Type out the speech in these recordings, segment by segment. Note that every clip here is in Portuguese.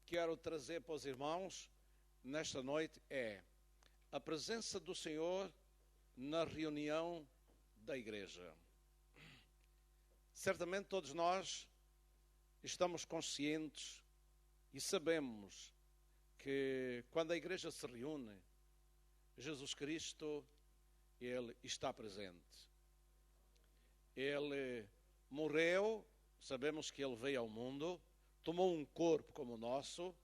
quero trazer para os irmãos nesta noite é a presença do Senhor na reunião da igreja. Certamente todos nós estamos conscientes e sabemos que quando a igreja se reúne, Jesus Cristo, Ele está presente. Ele morreu, sabemos que Ele veio ao mundo, tomou um corpo como o nosso.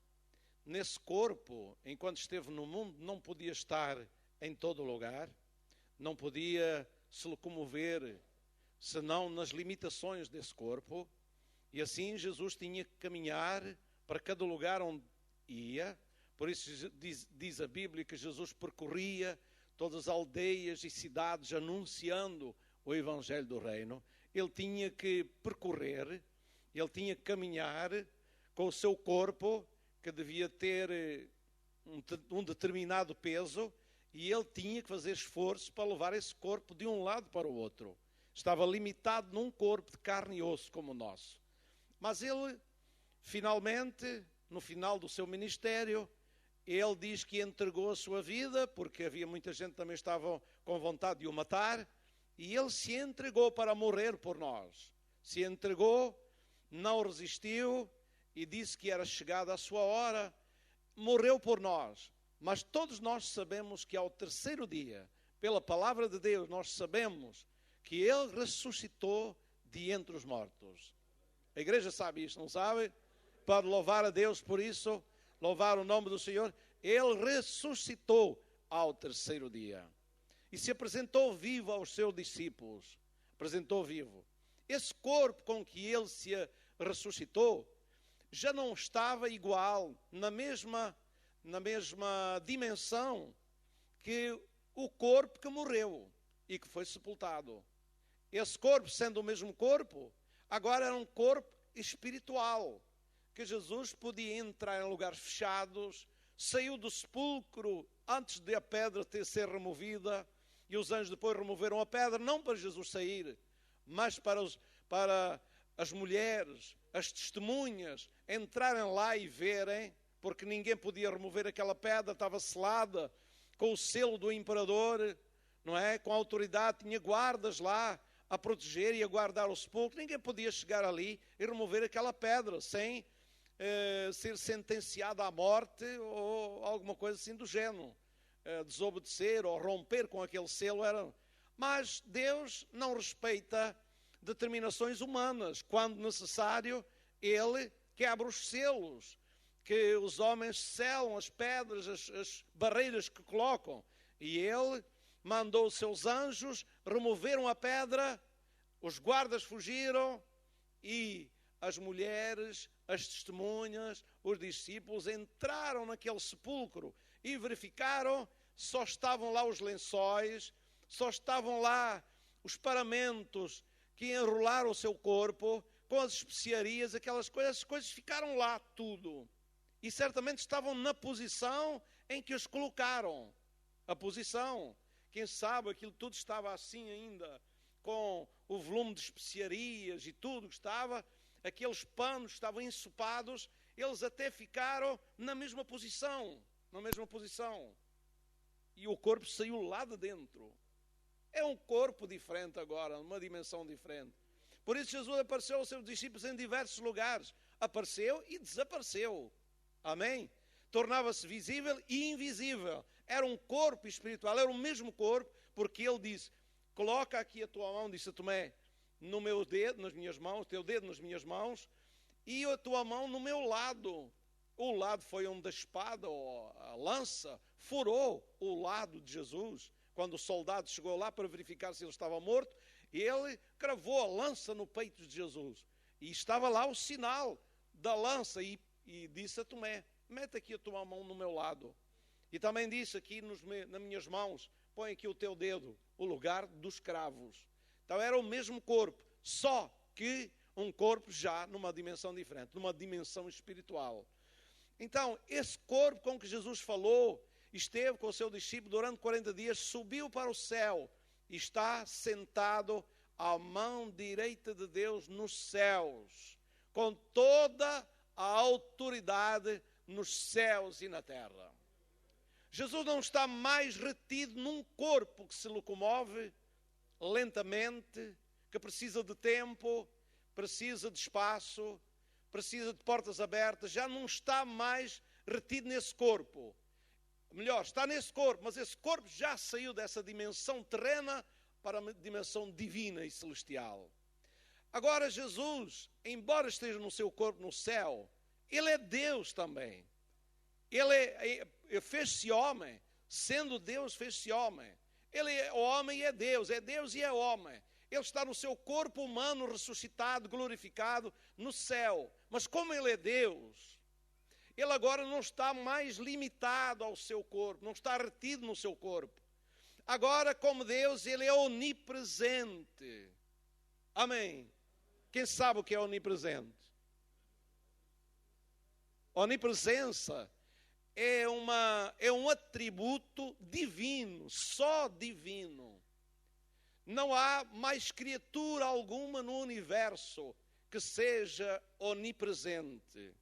Nesse corpo, enquanto esteve no mundo, não podia estar em todo lugar, não podia se locomover, senão nas limitações desse corpo. E assim Jesus tinha que caminhar para cada lugar onde ia. Por isso diz a Bíblia que Jesus percorria todas as aldeias e cidades anunciando o Evangelho do Reino. Ele tinha que percorrer, ele tinha que caminhar com o seu corpo, que devia ter um determinado peso, e ele tinha que fazer esforço para levar esse corpo de um lado para o outro. Estava limitado num corpo de carne e osso como o nosso. Mas ele, finalmente, no final do seu ministério, ele diz que entregou a sua vida, porque havia muita gente que também estava com vontade de o matar, e ele se entregou para morrer por nós. Se entregou, não resistiu, e disse que era chegada a sua hora, morreu por nós. Mas todos nós sabemos que ao terceiro dia, pela palavra de Deus, nós sabemos que Ele ressuscitou de entre os mortos. A igreja sabe isto, não sabe? Pode louvar a Deus por isso, louvar o nome do Senhor. Ele ressuscitou ao terceiro dia. E se apresentou vivo aos seus discípulos. Apresentou vivo. Esse corpo com que Ele se ressuscitou, já não estava igual, na mesma dimensão que o corpo que morreu e que foi sepultado. Esse corpo, sendo o mesmo corpo, agora era um corpo espiritual, que Jesus podia entrar em lugares fechados, saiu do sepulcro antes de a pedra ter sido removida, e os anjos depois removeram a pedra, não para Jesus sair, mas para as mulheres, as testemunhas, entrarem lá e verem, porque ninguém podia remover aquela pedra, estava selada com o selo do imperador, não é? Com a autoridade, tinha guardas lá a proteger e a guardar o sepulcro. Ninguém podia chegar ali e remover aquela pedra sem ser sentenciado à morte ou alguma coisa assim do género. Desobedecer ou romper com aquele selo era... Mas Deus não respeita determinações humanas. Quando necessário, Ele quebra os selos, que os homens selam as pedras, as barreiras que colocam. E Ele mandou os seus anjos, removeram a pedra, os guardas fugiram e as mulheres, as testemunhas, os discípulos entraram naquele sepulcro e verificaram, só estavam lá os lençóis, só estavam lá os paramentos que enrolaram o seu corpo com as especiarias, aquelas coisas, as coisas ficaram lá tudo. E certamente estavam na posição em que os colocaram. A posição, quem sabe aquilo tudo estava assim ainda, com o volume de especiarias e tudo que estava, aqueles panos estavam ensopados, eles até ficaram na mesma posição, E o corpo saiu lá de dentro. É um corpo diferente agora, uma dimensão diferente. Por isso Jesus apareceu aos seus discípulos em diversos lugares. Apareceu e desapareceu. Amém? Tornava-se visível e invisível. Era um corpo espiritual, era o mesmo corpo, porque ele disse, coloca aqui a tua mão, disse a Tomé, no meu dedo, nas minhas mãos, o teu dedo nas minhas mãos, e a tua mão no meu lado. O lado foi onde a espada ou a lança furou o lado de Jesus. Quando o soldado chegou lá para verificar se ele estava morto, ele cravou a lança no peito de Jesus. E estava lá o sinal da lança. E disse a Tomé, mete aqui a tua mão no meu lado. E também disse aqui nas minhas mãos, põe aqui o teu dedo, o lugar dos cravos. Então era o mesmo corpo, só que um corpo já numa dimensão diferente, numa dimensão espiritual. Então, esse corpo com que Jesus falou, esteve com o seu discípulo durante 40 dias, subiu para o céu e está sentado à mão direita de Deus nos céus, com toda a autoridade nos céus e na terra. Jesus não está mais retido num corpo que se locomove lentamente, que precisa de tempo, precisa de espaço, precisa de portas abertas. Já não está mais retido nesse corpo. Melhor, está nesse corpo, mas esse corpo já saiu dessa dimensão terrena para uma dimensão divina e celestial. Agora Jesus, embora esteja no seu corpo no céu, Ele é Deus também. Ele fez-se homem, sendo Deus fez-se homem. Ele é homem e é Deus e é homem. Ele está no seu corpo humano ressuscitado, glorificado no céu. Mas como Ele é Deus, Ele agora não está mais limitado ao seu corpo, não está retido no seu corpo. Agora, como Deus, Ele é onipresente. Amém. Quem sabe o que é onipresente? Onipresença é um atributo divino, só divino. Não há mais criatura alguma no universo que seja onipresente.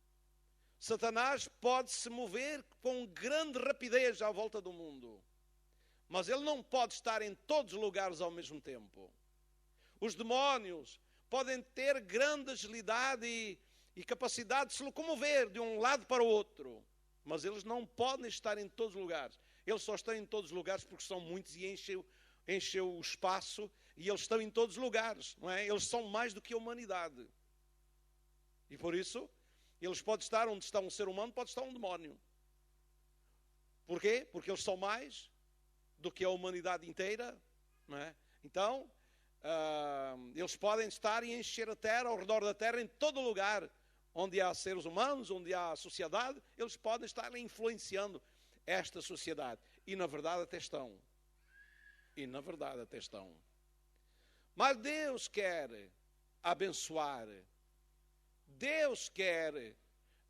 Satanás pode se mover com grande rapidez à volta do mundo, mas ele não pode estar em todos os lugares ao mesmo tempo. Os demónios podem ter grande agilidade e capacidade de se locomover de um lado para o outro, mas eles não podem estar em todos os lugares. Eles só estão em todos os lugares porque são muitos e enchem o espaço, e eles estão em todos os lugares, não é? Eles são mais do que a humanidade. E por isso, eles podem estar onde está um ser humano, pode estar um demónio. Porquê? Porque eles são mais do que a humanidade inteira, não é? Então, eles podem estar e encher a terra, ao redor da terra, em todo lugar onde há seres humanos, onde há sociedade, eles podem estar influenciando esta sociedade. E na verdade até estão. Mas Deus quer abençoar. Deus quer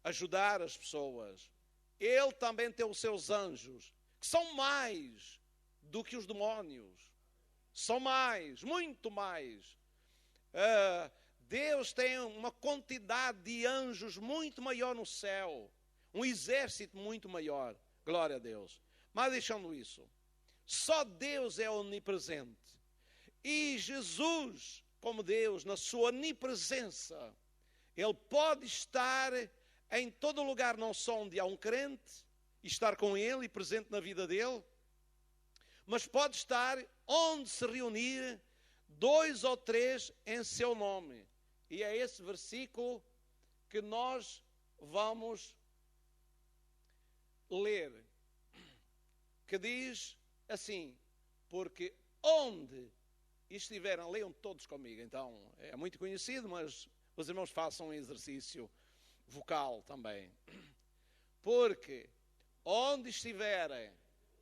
ajudar as pessoas. Ele também tem os seus anjos, que são mais do que os demónios. São mais, muito mais. Deus tem uma quantidade de anjos muito maior no céu. Um exército muito maior. Glória a Deus. Mas deixando isso, só Deus é onipresente. E Jesus, como Deus, na sua onipresença, Ele pode estar em todo lugar, não só onde há um crente, e estar com Ele e presente na vida dele, mas pode estar onde se reunir 2 ou 3 em seu nome. E é esse versículo que nós vamos ler, que diz assim: porque onde estiverem, leiam todos comigo, então é muito conhecido, mas os irmãos façam um exercício vocal também. Porque onde estiverem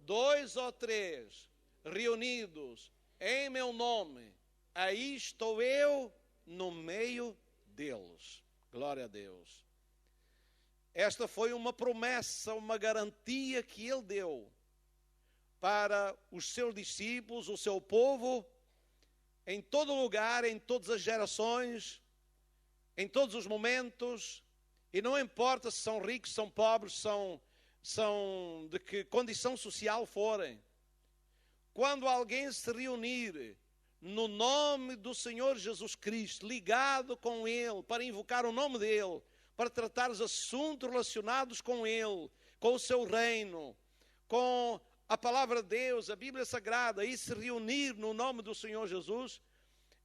2 ou 3 reunidos em meu nome, aí estou eu no meio deles. Glória a Deus. Esta foi uma promessa, uma garantia que Ele deu para os seus discípulos, o seu povo, em todo lugar, em todas as gerações, em todos os momentos, e não importa se são ricos, são pobres, são de que condição social forem. Quando alguém se reunir no nome do Senhor Jesus Cristo, ligado com Ele, para invocar o nome dEle, para tratar os assuntos relacionados com Ele, com o seu reino, com a palavra de Deus, a Bíblia Sagrada, e se reunir no nome do Senhor Jesus,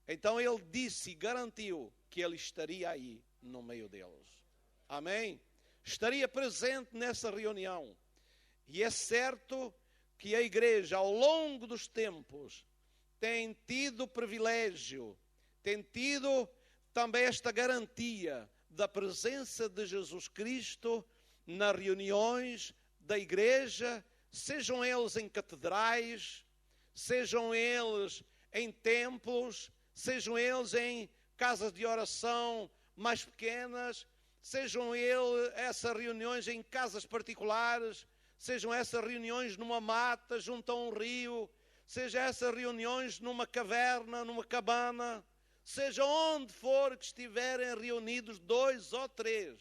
então Ele disse e garantiu que Ele estaria aí no meio deles. Amém? Estaria presente nessa reunião. E é certo que a igreja, ao longo dos tempos, tem tido o privilégio, tem tido também esta garantia da presença de Jesus Cristo nas reuniões da igreja, sejam eles em catedrais, sejam eles em templos, sejam eles em casas de oração mais pequenas, sejam essas reuniões em casas particulares, sejam essas reuniões numa mata junto a um rio, sejam essas reuniões numa caverna, numa cabana, seja onde for que estiverem reunidos 2 ou 3,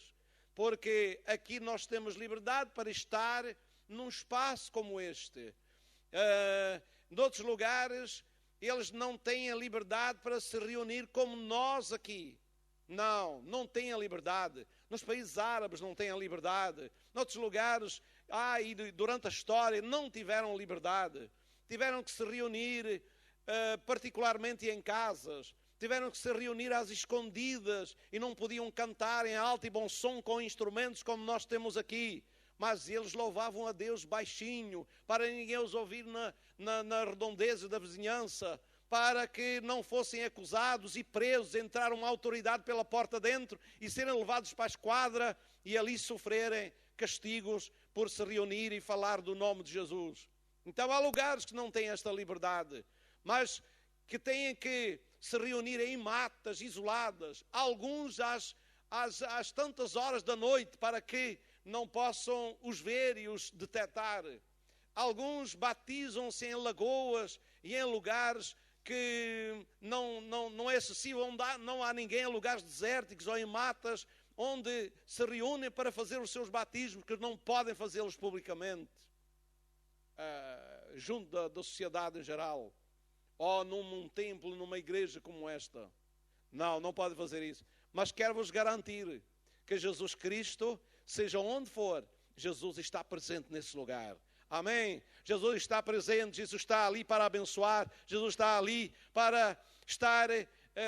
porque aqui nós temos liberdade para estar num espaço como este. Noutros lugares, eles não têm a liberdade para se reunir como nós aqui. Não têm a liberdade. Nos países árabes não têm a liberdade. Noutros lugares, e durante a história, não tiveram liberdade. Tiveram que se reunir, particularmente em casas. Tiveram que se reunir às escondidas e não podiam cantar em alto e bom som com instrumentos como nós temos aqui. Mas eles louvavam a Deus baixinho, para ninguém os ouvir na redondeza da vizinhança, para que não fossem acusados e presos, entrar uma autoridade pela porta dentro e serem levados para a esquadra e ali sofrerem castigos por se reunir e falar do nome de Jesus. Então há lugares que não têm esta liberdade, mas que têm que se reunir em matas isoladas, alguns às tantas horas da noite, para que não possam os ver e os detectar. Alguns batizam-se em lagoas e em lugares que não é acessível, onde não há ninguém, em lugares desérticos ou em matas, onde se reúnem para fazer os seus batismos, que não podem fazê-los publicamente, junto da sociedade em geral, ou num templo, numa igreja como esta. Não podem fazer isso. Mas quero-vos garantir que Jesus Cristo, seja onde for, Jesus está presente nesse lugar. Amém? Jesus está presente, Jesus está ali para abençoar, Jesus está ali para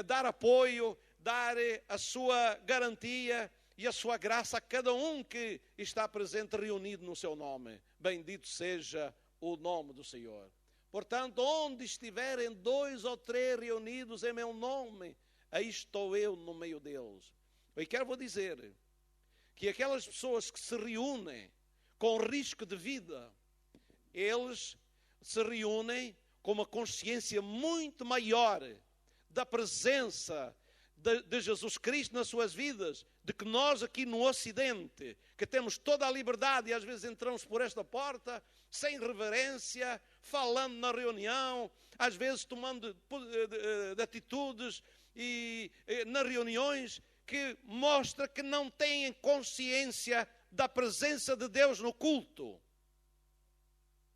dar apoio, dar a sua garantia e a sua graça a cada um que está presente, reunido no seu nome. Bendito seja o nome do Senhor. Portanto, onde estiverem 2 ou 3 reunidos em meu nome, aí estou eu no meio deles. E quero dizer que aquelas pessoas que se reúnem com risco de vida, eles se reúnem com uma consciência muito maior da presença de Jesus Cristo nas suas vidas, de que nós aqui no Ocidente, que temos toda a liberdade e às vezes entramos por esta porta, sem reverência, falando na reunião, às vezes tomando de atitudes e nas reuniões que mostra que não têm consciência da presença de Deus no culto.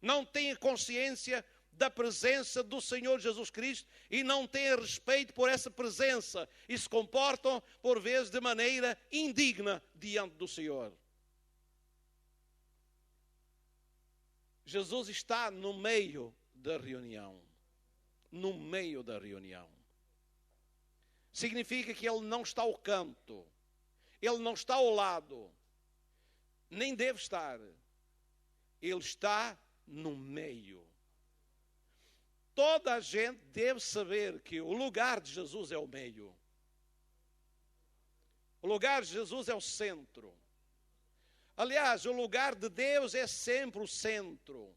Não têm consciência da presença do Senhor Jesus Cristo e não têm respeito por essa presença e se comportam, por vezes, de maneira indigna diante do Senhor. Jesus está no meio da reunião. No meio da reunião. Significa que Ele não está ao canto. Ele não está ao lado. Nem deve estar. Ele está no meio. Toda a gente deve saber que o lugar de Jesus é o meio. O lugar de Jesus é o centro. Aliás, o lugar de Deus é sempre o centro.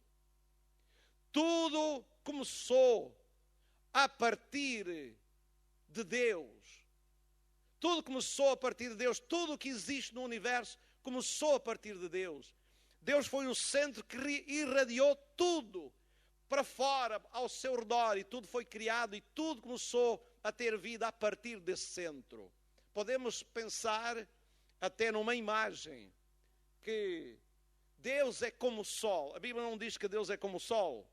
Tudo começou a partir de Deus. Tudo começou a partir de Deus. Tudo o que existe no universo começou a partir de Deus. Deus foi o centro que irradiou tudo para fora, ao seu redor, e tudo foi criado e tudo começou a ter vida a partir desse centro. Podemos pensar até numa imagem que Deus é como o sol. A Bíblia não diz que Deus é como o sol.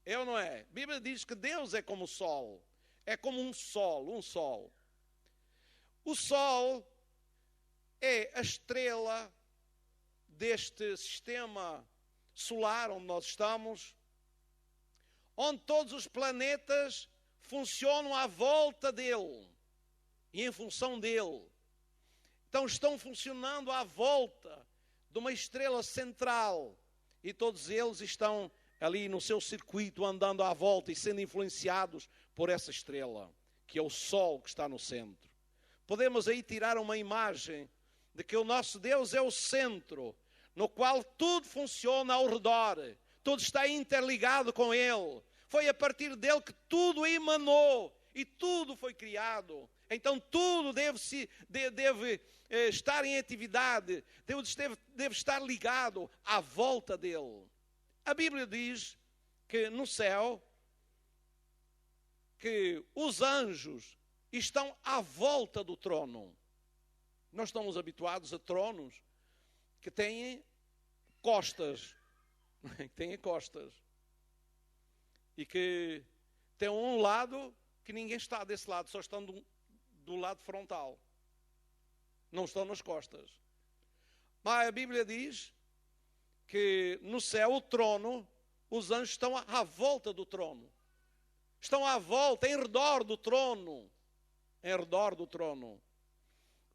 É ou não é? A Bíblia diz que Deus é como o sol. É como um sol. O sol é a estrela deste sistema solar onde nós estamos, onde todos os planetas funcionam à volta dele e em função dele. Então estão funcionando à volta de uma estrela central e todos eles estão ali no seu circuito andando à volta e sendo influenciados por essa estrela, que é o Sol que está no centro. Podemos aí tirar uma imagem de que o nosso Deus é o centro, no qual tudo funciona ao redor, tudo está interligado com Ele. Foi a partir dele que tudo emanou e tudo foi criado. Então tudo deve estar em atividade, deve estar ligado à volta dele. A Bíblia diz que no céu, que os anjos estão à volta do trono. Nós estamos habituados a tronos que têm costas, que têm costas, e que tem um lado que ninguém está desse lado, só estão do lado frontal, não estão nas costas. Mas a Bíblia diz que no céu, o trono, os anjos estão à volta do trono, estão à volta, em redor do trono, em redor do trono.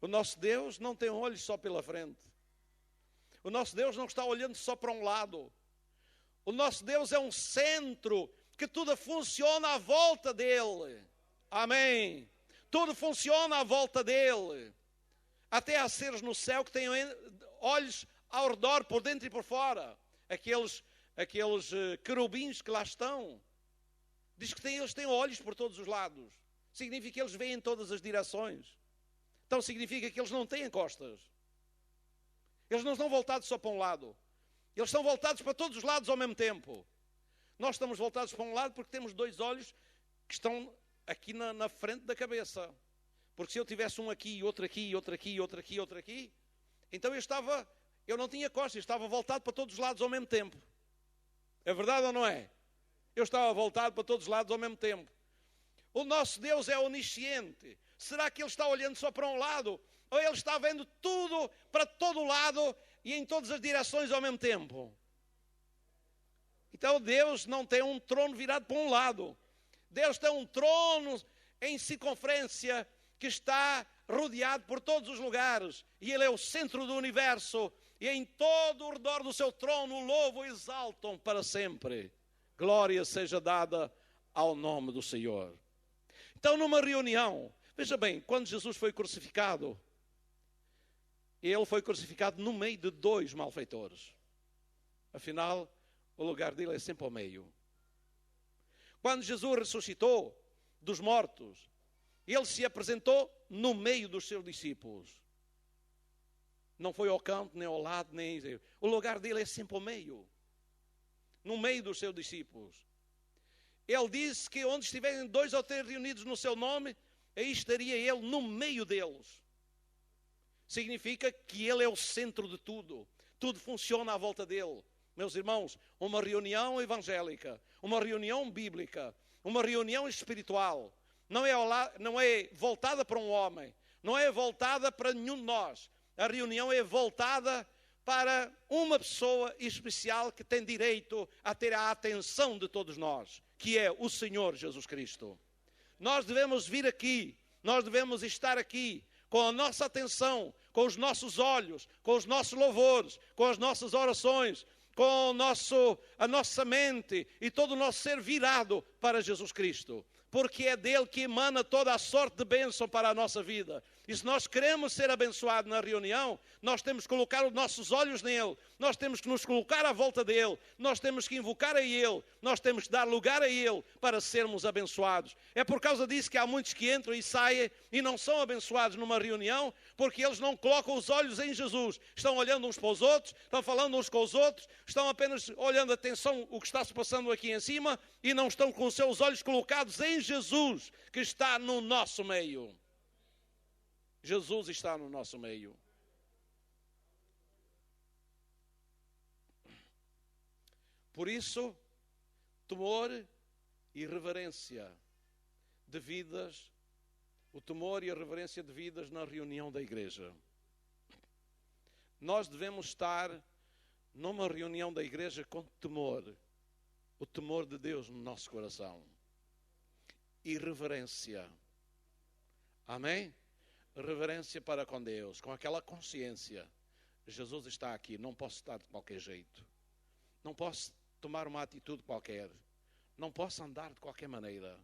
O nosso Deus não tem olhos só pela frente. O nosso Deus não está olhando só para um lado. O nosso Deus é um centro que tudo funciona à volta dele. Amém. Tudo funciona à volta dele. Até há seres no céu que têm olhos ao redor, por dentro e por fora. Aqueles querubins que lá estão. Diz que eles têm olhos por todos os lados. Significa que eles veem em todas as direções. Então significa que eles não têm costas. Eles não estão voltados só para um lado. Eles estão voltados para todos os lados ao mesmo tempo. Nós estamos voltados para um lado porque temos dois olhos que estão aqui na frente da cabeça. Porque se eu tivesse um aqui, outro aqui, outro aqui, outro aqui, outro aqui, então eu não tinha costas, eu estava voltado para todos os lados ao mesmo tempo. É verdade ou não é? Eu estava voltado para todos os lados ao mesmo tempo. O nosso Deus é onisciente. Será que Ele está olhando só para um lado? Ou Ele está vendo tudo para todo lado e em todas as direções ao mesmo tempo? Então Deus não tem um trono virado para um lado. Deus tem um trono em circunferência que está rodeado por todos os lugares. E Ele é o centro do universo. E em todo o redor do seu trono o louvam e exaltam para sempre. Glória seja dada ao nome do Senhor. Então, numa reunião, veja bem, quando Jesus foi crucificado, Ele foi crucificado no meio de dois malfeitores. Afinal, o lugar dele é sempre ao meio. Quando Jesus ressuscitou dos mortos, Ele se apresentou no meio dos seus discípulos. Não foi ao canto, nem ao lado, nem... O lugar dele é sempre ao meio. No meio dos seus discípulos. Ele disse que onde estiverem 2 ou 3 reunidos no seu nome, aí estaria Ele no meio deles. Significa que Ele é o centro de tudo. Tudo funciona à volta dele. Meus irmãos, uma reunião evangélica, uma reunião bíblica, uma reunião espiritual, não é voltada para um homem, não é voltada para nenhum de nós. A reunião é voltada para uma pessoa especial que tem direito a ter a atenção de todos nós, que é o Senhor Jesus Cristo. Nós devemos vir aqui, nós devemos estar aqui com a nossa atenção, com os nossos olhos, com os nossos louvores, com as nossas orações, com a nossa mente e todo o nosso ser virado para Jesus Cristo. Porque é dele que emana toda a sorte de bênção para a nossa vida. E se nós queremos ser abençoados na reunião, nós temos que colocar os nossos olhos nele, nós temos que nos colocar à volta dele, nós temos que invocar a ele, nós temos que dar lugar a ele para sermos abençoados. É por causa disso que há muitos que entram e saem e não são abençoados numa reunião, porque eles não colocam os olhos em Jesus. Estão olhando uns para os outros, estão falando uns com os outros, estão apenas olhando atenção o que está se passando aqui em cima e não estão com os seus olhos colocados em Jesus, que está no nosso meio. Jesus está no nosso meio. Por isso, temor e reverência devidas, o temor e a reverência devidas na reunião da igreja. Nós devemos estar numa reunião da igreja com temor, o temor de Deus no nosso coração. E reverência. Amém? Reverência para com Deus, com aquela consciência. Jesus está aqui, não posso estar de qualquer jeito. Não posso tomar uma atitude qualquer. Não posso andar de qualquer maneira.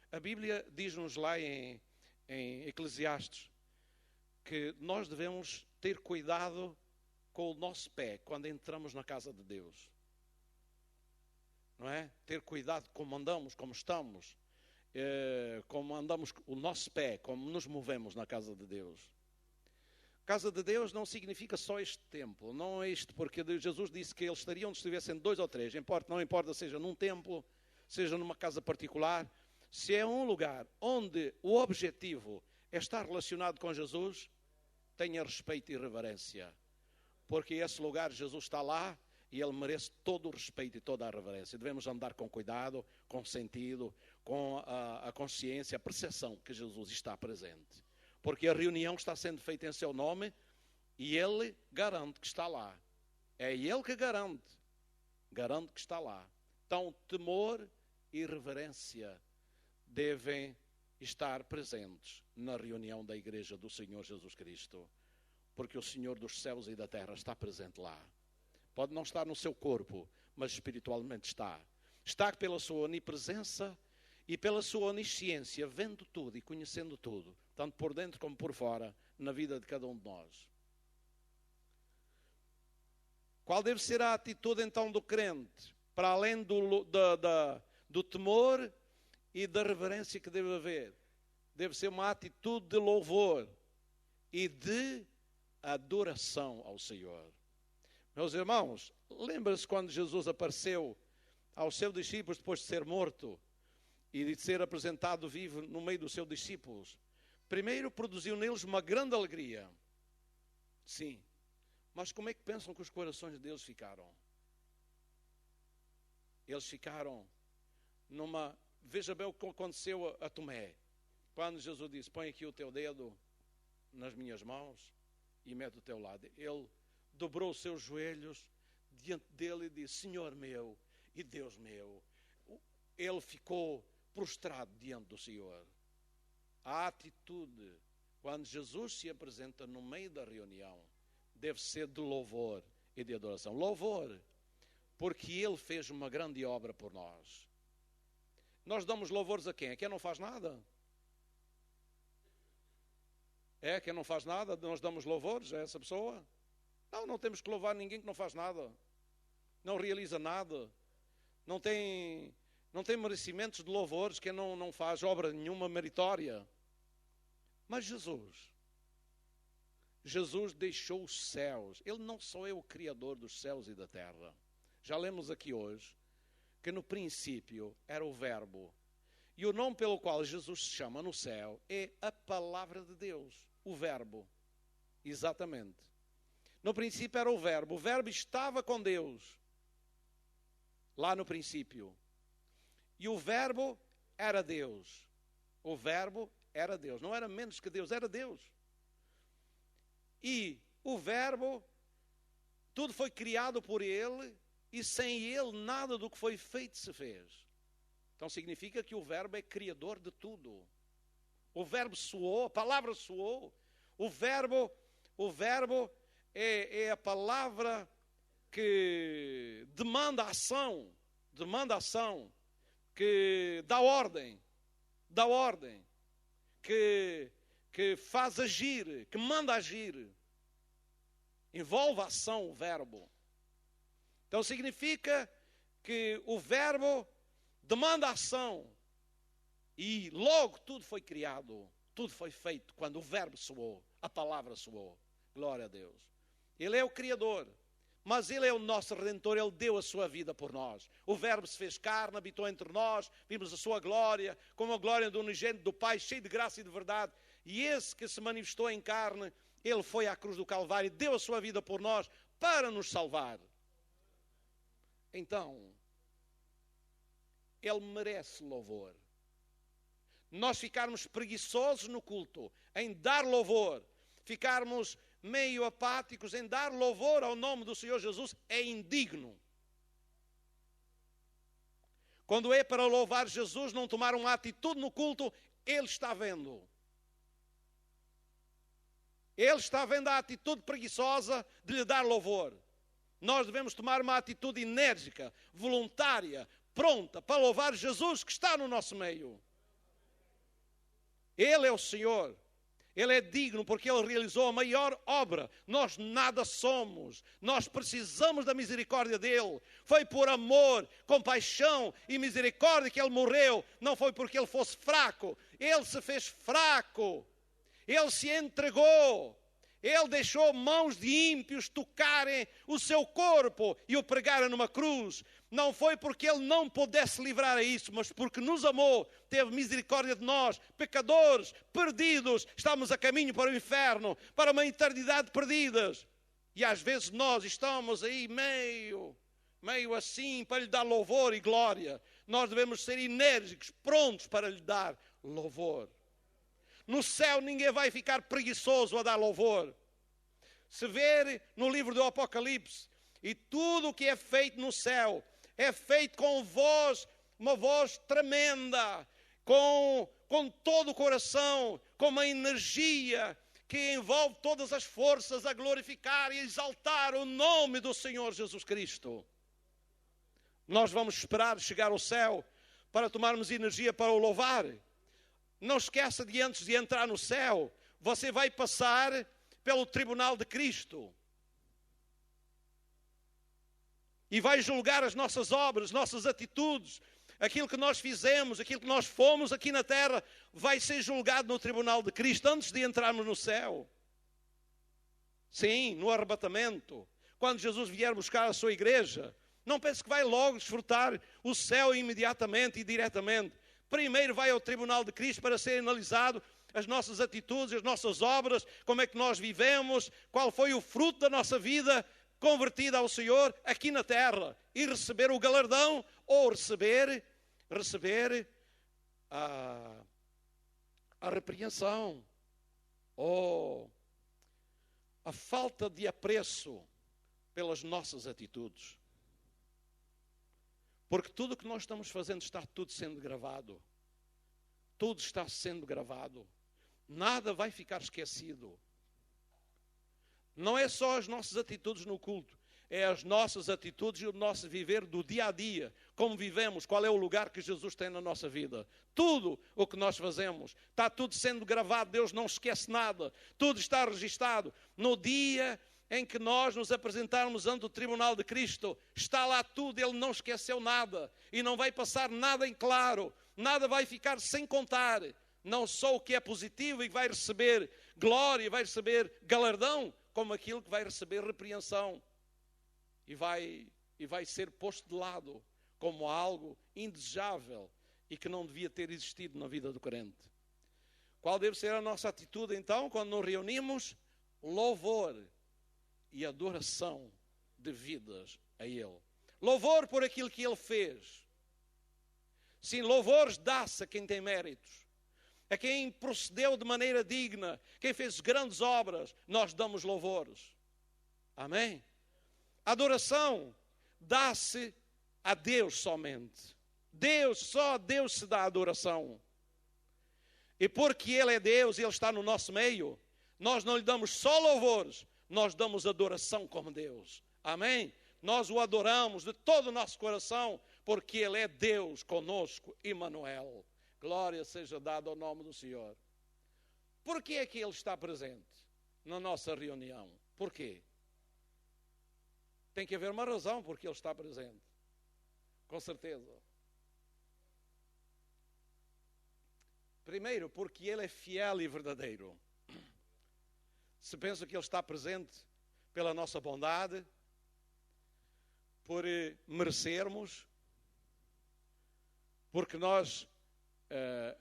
A Bíblia diz-nos lá em Eclesiastes que nós devemos ter cuidado com o nosso pé quando entramos na casa de Deus. Não é? Ter cuidado como andamos, como estamos. Como andamos o nosso pé, como nos movemos na casa de Deus. Casa de Deus não significa só este templo, não é isto, porque Jesus disse que eles estariam onde estivessem 2 ou 3, não importa seja num templo, seja numa casa particular, se é um lugar onde o objetivo é estar relacionado com Jesus, tenha respeito e reverência, porque esse lugar Jesus está lá e Ele merece todo o respeito e toda a reverência. Devemos andar com cuidado, com sentido, com a consciência, a percepção que Jesus está presente. Porque a reunião está sendo feita em seu nome e Ele garante que está lá. É Ele que garante que está lá. Então, temor e reverência devem estar presentes na reunião da Igreja do Senhor Jesus Cristo, porque o Senhor dos céus e da terra está presente lá. Pode não estar no seu corpo, mas espiritualmente está. Está pela sua onipresença e pela sua onisciência, vendo tudo e conhecendo tudo, tanto por dentro como por fora, na vida de cada um de nós. Qual deve ser a atitude então do crente, para além do temor e da reverência que deve haver? Deve ser uma atitude de louvor e de adoração ao Senhor. Meus irmãos, lembra-se quando Jesus apareceu aos seus discípulos depois de ser morto e de ser apresentado vivo no meio dos seus discípulos? Primeiro produziu neles uma grande alegria. Sim. Mas como é que pensam que os corações deles ficaram? Eles ficaram numa... Veja bem o que aconteceu a Tomé. Quando Jesus disse, põe aqui o teu dedo nas minhas mãos e mete o teu lado. Ele dobrou os seus joelhos diante dele e disse, Senhor meu e Deus meu. Ele ficou prostrado diante do Senhor. A atitude, quando Jesus se apresenta no meio da reunião, deve ser de louvor e de adoração. Louvor, porque Ele fez uma grande obra por nós. Nós damos louvores a quem? A quem não faz nada? Quem não faz nada, nós damos louvores a essa pessoa? Não temos que louvar ninguém que não faz nada. Não realiza nada. Não tem merecimentos de louvores, quem não faz obra nenhuma meritória. Mas Jesus deixou os céus. Ele não só é o Criador dos céus e da terra. Já lemos aqui hoje que no princípio era o Verbo. E o nome pelo qual Jesus se chama no céu é a Palavra de Deus. O Verbo. Exatamente. No princípio era o Verbo. O Verbo estava com Deus. Lá no princípio. E o Verbo era Deus. O Verbo era Deus. Não era menos que Deus, era Deus. E o Verbo, tudo foi criado por Ele, e sem Ele nada do que foi feito se fez. Então significa que o Verbo é criador de tudo. O Verbo soou, a palavra soou. O Verbo é a palavra que demanda ação, que dá ordem, que faz agir, que manda agir. Envolve a ação o Verbo. Então significa que o Verbo demanda ação. E logo tudo foi criado, tudo foi feito quando o Verbo soou, a palavra soou. Glória a Deus. Ele é o Criador, mas Ele é o nosso Redentor, Ele deu a sua vida por nós. O Verbo se fez carne, habitou entre nós, vimos a sua glória, como a glória do unigênito do Pai, cheio de graça e de verdade. E esse que se manifestou em carne, Ele foi à cruz do Calvário e deu a sua vida por nós para nos salvar. Então, Ele merece louvor. Nós ficarmos preguiçosos no culto, em dar louvor, ficarmos meio apáticos em dar louvor ao nome do Senhor Jesus, é indigno. Quando é para louvar Jesus, não tomar uma atitude no culto, Ele está vendo. Ele está vendo a atitude preguiçosa de lhe dar louvor. Nós devemos tomar uma atitude enérgica, voluntária, pronta para louvar Jesus que está no nosso meio. Ele é o Senhor. Ele é digno porque Ele realizou a maior obra. Nós nada somos. Nós precisamos da misericórdia dEle. Foi por amor, compaixão e misericórdia que Ele morreu. Não foi porque Ele fosse fraco. Ele se fez fraco. Ele se entregou. Ele deixou mãos de ímpios tocarem o seu corpo e o pregarem numa cruz. Não foi porque Ele não pudesse livrar a isso, mas porque nos amou, teve misericórdia de nós, pecadores, perdidos. Estamos a caminho para o inferno, para uma eternidade perdidas. E às vezes nós estamos aí meio assim para lhe dar louvor e glória. Nós devemos ser enérgicos, prontos para lhe dar louvor. No céu ninguém vai ficar preguiçoso a dar louvor. Se ver no livro do Apocalipse, e tudo o que é feito no céu é feito com voz, uma voz tremenda, com todo o coração, com uma energia que envolve todas as forças a glorificar e exaltar o nome do Senhor Jesus Cristo. Nós vamos esperar chegar ao céu para tomarmos energia para o louvar. Não esqueça de antes de entrar no céu, você vai passar pelo tribunal de Cristo. E vai julgar as nossas obras, nossas atitudes, aquilo que nós fizemos, aquilo que nós fomos aqui na terra, vai ser julgado no tribunal de Cristo antes de entrarmos no céu. Sim, no arrebatamento. Quando Jesus vier buscar a sua igreja, não pense que vai logo desfrutar o céu imediatamente e diretamente. Primeiro vai ao tribunal de Cristo para ser analisado as nossas atitudes, as nossas obras, como é que nós vivemos, qual foi o fruto da nossa vida convertida ao Senhor aqui na terra. E receber o galardão ou receber a repreensão ou a falta de apreço pelas nossas atitudes. Porque tudo o que nós estamos fazendo está tudo sendo gravado. Tudo está sendo gravado. Nada vai ficar esquecido. Não é só as nossas atitudes no culto. É as nossas atitudes e o nosso viver do dia a dia. Como vivemos, qual é o lugar que Jesus tem na nossa vida. Tudo o que nós fazemos. Está tudo sendo gravado. Deus não esquece nada. Tudo está registado. No dia em que nós nos apresentarmos ante o tribunal de Cristo, está lá tudo, Ele não esqueceu nada, e não vai passar nada em claro, nada vai ficar sem contar, não só o que é positivo e vai receber glória, vai receber galardão, como aquilo que vai receber repreensão, e vai ser posto de lado, como algo indesejável, e que não devia ter existido na vida do crente. Qual deve ser a nossa atitude então, quando nos reunimos? Louvor e adoração devidas a Ele. Louvor por aquilo que Ele fez. Sim, louvores dá-se a quem tem méritos, a quem procedeu de maneira digna, quem fez grandes obras, nós damos louvores. Amém? Adoração dá-se a Deus somente. Só a Deus se dá adoração. E porque Ele é Deus e Ele está no nosso meio, nós não lhe damos só louvores, nós damos adoração como Deus. Amém? Nós o adoramos de todo o nosso coração, porque Ele é Deus conosco, Emmanuel. Glória seja dada ao nome do Senhor. Por que é que Ele está presente na nossa reunião? Por quê? Tem que haver uma razão porque Ele está presente. Com certeza. Primeiro, porque Ele é fiel e verdadeiro. Se pensa que Ele está presente pela nossa bondade, por merecermos, porque nós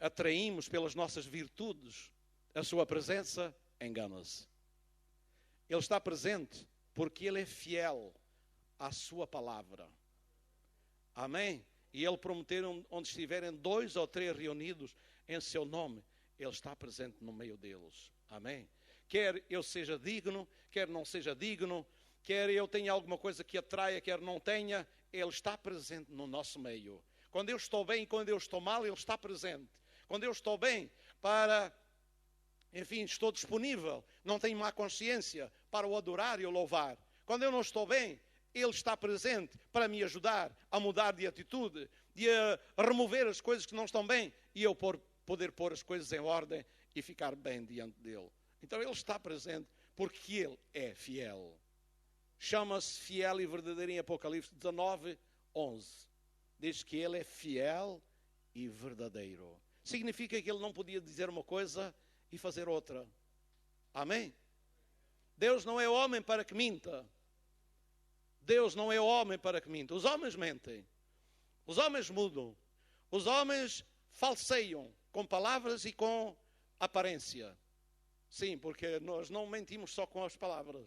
atraímos pelas nossas virtudes a sua presença, engana-se. Ele está presente porque Ele é fiel à sua palavra. Amém? E Ele prometeu, onde estiverem 2 ou 3 reunidos em seu nome, Ele está presente no meio deles. Amém? Quer eu seja digno, quer não seja digno, quer eu tenha alguma coisa que atraia, quer não tenha, Ele está presente no nosso meio. Quando eu estou bem e quando eu estou mal, Ele está presente. Quando eu estou bem estou disponível, não tenho má consciência para o adorar e o louvar. Quando eu não estou bem, Ele está presente para me ajudar a mudar de atitude, a remover as coisas que não estão bem e eu poder pôr as coisas em ordem e ficar bem diante dEle. Então Ele está presente porque Ele é fiel. Chama-se fiel e verdadeiro em Apocalipse 19:11. Diz que Ele é fiel e verdadeiro. Significa que Ele não podia dizer uma coisa e fazer outra. Amém? Deus não é homem para que minta. Deus não é homem para que minta. Os homens mentem. Os homens mudam. Os homens falseiam com palavras e com aparência. Sim, porque nós não mentimos só com as palavras.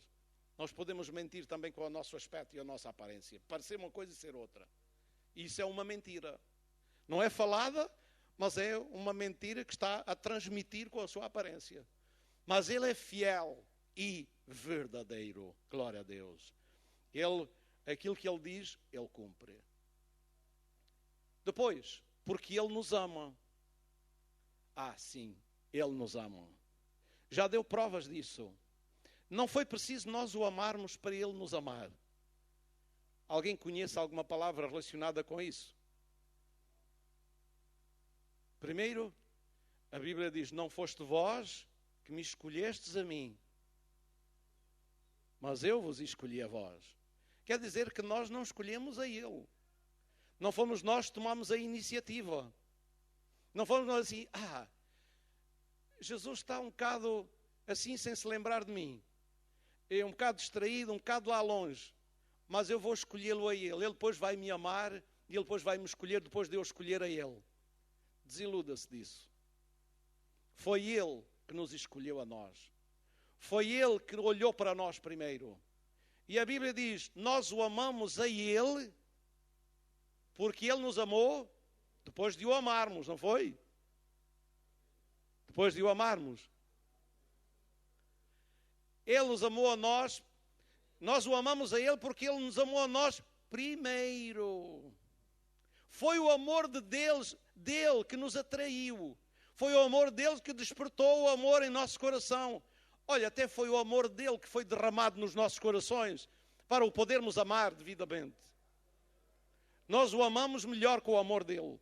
Nós podemos mentir também com o nosso aspecto e a nossa aparência. Parecer uma coisa e ser outra. Isso é uma mentira. Não é falada, mas é uma mentira que está a transmitir com a sua aparência. Mas Ele é fiel e verdadeiro. Glória a Deus. Aquilo que Ele diz, Ele cumpre. Depois, porque Ele nos ama. Sim, Ele nos ama. Já deu provas disso. Não foi preciso nós o amarmos para Ele nos amar. Alguém conhece alguma palavra relacionada com isso? Primeiro, a Bíblia diz, não foste vós que me escolhestes a mim, mas eu vos escolhi a vós. Quer dizer que nós não escolhemos a Ele. Não fomos nós que tomamos a iniciativa. Não fomos nós assim, Jesus está um bocado assim sem se lembrar de mim. É um bocado distraído, um bocado lá longe. Mas eu vou escolhê-lo a Ele. Ele depois vai me amar e Ele depois vai me escolher depois de eu escolher a Ele. Desiluda-se disso. Foi Ele que nos escolheu a nós. Foi Ele que olhou para nós primeiro. E a Bíblia diz, nós o amamos a Ele porque Ele nos amou depois de o amarmos, não foi? Depois de o amarmos. Ele nos amou a nós, nós o amamos a Ele porque Ele nos amou a nós primeiro. Foi o amor de Deus, dele que nos atraiu. Foi o amor dele que despertou o amor em nosso coração. Olha, até foi o amor dele que foi derramado nos nossos corações para o podermos amar devidamente. Nós o amamos melhor com o amor dele,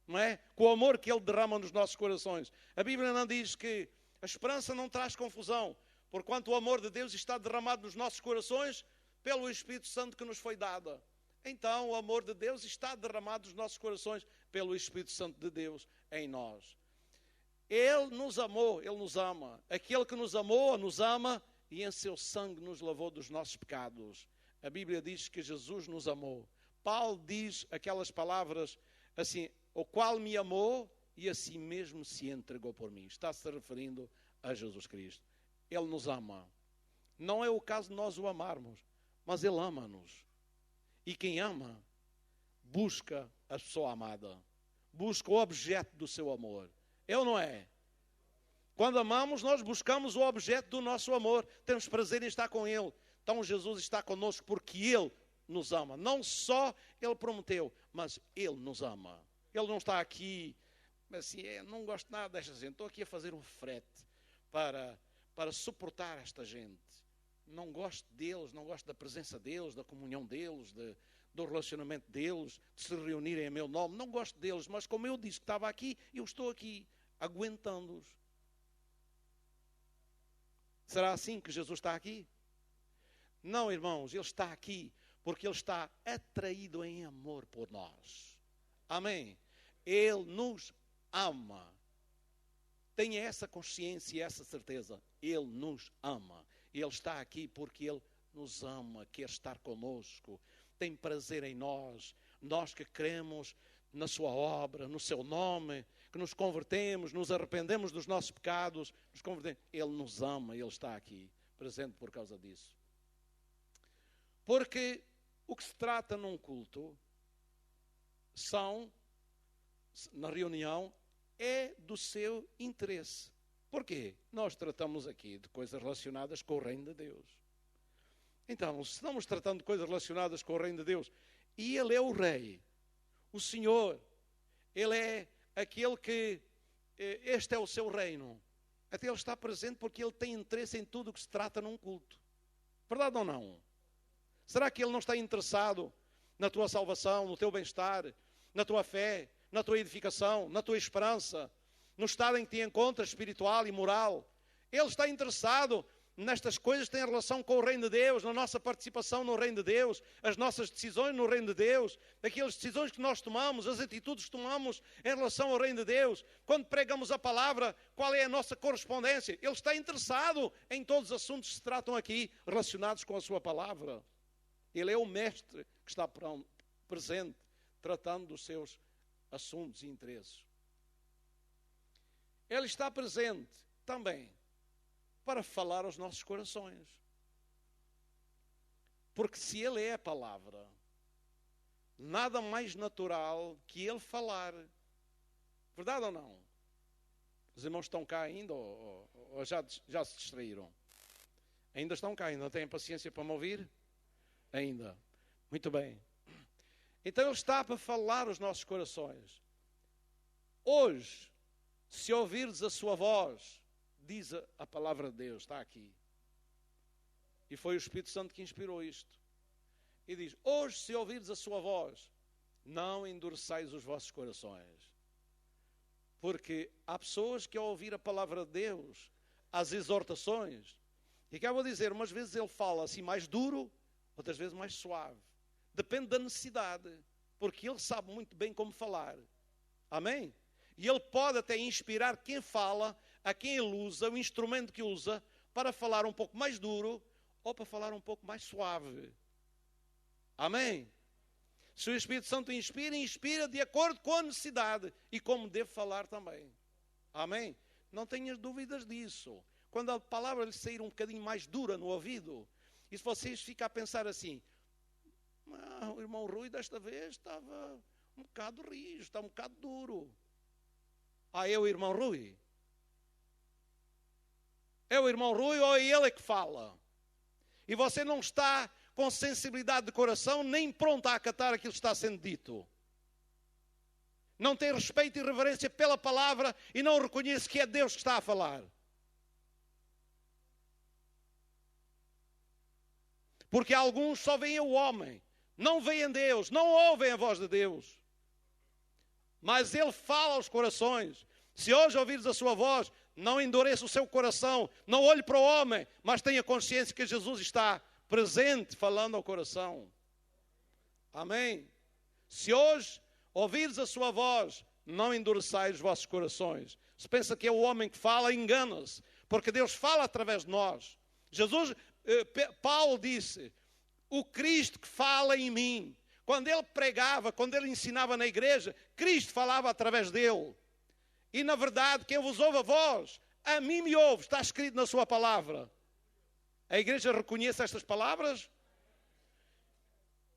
não é? Com o amor que ele derrama nos nossos corações. A Bíblia não diz que a esperança não traz confusão, porquanto o amor de Deus está derramado nos nossos corações pelo Espírito Santo que nos foi dado. Então, o amor de Deus está derramado nos nossos corações pelo Espírito Santo de Deus em nós. Ele nos amou, Ele nos ama. Aquele que nos amou, nos ama e em seu sangue nos lavou dos nossos pecados. A Bíblia diz que Jesus nos amou. Paulo diz aquelas palavras assim, o qual me amou e assim mesmo se entregou por mim. Está-se referindo a Jesus Cristo. Ele nos ama. Não é o caso de nós o amarmos, mas Ele ama-nos. E quem ama, busca a pessoa amada. Busca o objeto do seu amor. É ou não é? Quando amamos, nós buscamos o objeto do nosso amor. Temos prazer em estar com Ele. Então Jesus está conosco porque Ele nos ama. Não só Ele prometeu, mas Ele nos ama. Ele não está aqui, assim, não gosto nada desta gente. Estou aqui a fazer um frete para suportar esta gente. Não gosto deles, não gosto da presença deles, da comunhão deles, do relacionamento deles, de se reunirem em meu nome. Não gosto deles, mas como eu disse que estava aqui, eu estou aqui, aguentando-os. Será assim que Jesus está aqui? Não, irmãos, Ele está aqui porque Ele está atraído em amor por nós. Amém? Ele nos ama. Tenha essa consciência e essa certeza. Ele nos ama. Ele está aqui porque Ele nos ama, quer estar conosco, tem prazer em nós. Nós que cremos na sua obra, no seu nome, que nos convertemos, nos arrependemos dos nossos pecados, nos convertemos. Ele nos ama, Ele está aqui, presente por causa disso. Porque o que se trata num culto na reunião, é do seu interesse. Porquê? Nós tratamos aqui de coisas relacionadas com o reino de Deus. Então, se estamos tratando de coisas relacionadas com o reino de Deus, e Ele é o Rei, o Senhor, Ele é aquele que, este é o seu reino. Até Ele está presente porque Ele tem interesse em tudo o que se trata num culto. Verdade ou não? Será que Ele não está interessado na tua salvação, no teu bem-estar, na tua fé, na tua edificação, na tua esperança, no estado em que te encontras espiritual e moral? Ele está interessado nestas coisas têm relação com o reino de Deus, na nossa participação no reino de Deus, as nossas decisões no reino de Deus, aquelas decisões que nós tomamos, as atitudes que tomamos em relação ao reino de Deus. Quando pregamos a palavra, qual é a nossa correspondência? Ele está interessado em todos os assuntos que se tratam aqui relacionados com a sua palavra. Ele é o mestre que está presente, tratando dos seus assuntos e interesses. Ele está presente também para falar aos nossos corações. Porque se Ele é a palavra, nada mais natural que Ele falar. Verdade ou não? Os irmãos estão cá ainda ou já se distraíram? Ainda estão cá, ainda têm paciência para me ouvir? Ainda. Muito bem. Então Ele está para falar aos nossos corações. Hoje, se ouvires a sua voz, diz a palavra de Deus, está aqui. E foi o Espírito Santo que inspirou isto. E diz, hoje se ouvires a sua voz, não endureçais os vossos corações. Porque há pessoas que ao ouvir a palavra de Deus, as exortações, e cá vou dizer, umas vezes ele fala assim mais duro, outras vezes mais suave. Depende da necessidade, porque ele sabe muito bem como falar. Amém? E ele pode até inspirar quem fala, a quem ele usa, o instrumento que usa, para falar um pouco mais duro ou para falar um pouco mais suave. Amém? Se o Espírito Santo inspira, inspira de acordo com a necessidade e como deve falar também. Amém? Não tenhas dúvidas disso. Quando a palavra lhe sair um bocadinho mais dura no ouvido, e se vocês ficam a pensar assim, o irmão Rui desta vez estava um bocado rijo, está um bocado duro. É o irmão Rui? É o irmão Rui ou é ele que fala? E você não está com sensibilidade de coração, nem pronto a acatar aquilo que está sendo dito. Não tem respeito e reverência pela palavra e não reconhece que é Deus que está a falar. Porque alguns só veem o homem, não veem Deus, não ouvem a voz de Deus. Mas Ele fala aos corações. Se hoje ouvires a sua voz, não endureça o seu coração, não olhe para o homem, mas tenha consciência que Jesus está presente falando ao coração. Amém? Se hoje ouvires a sua voz, não endureçais os vossos corações. Se pensa que é o homem que fala, engana-se, porque Deus fala através de nós. Paulo disse, o Cristo que fala em mim. Quando ele pregava, quando ele ensinava na igreja, Cristo falava através dele. E na verdade, quem vos ouve a voz, a mim me ouve, está escrito na sua palavra. A igreja reconhece estas palavras?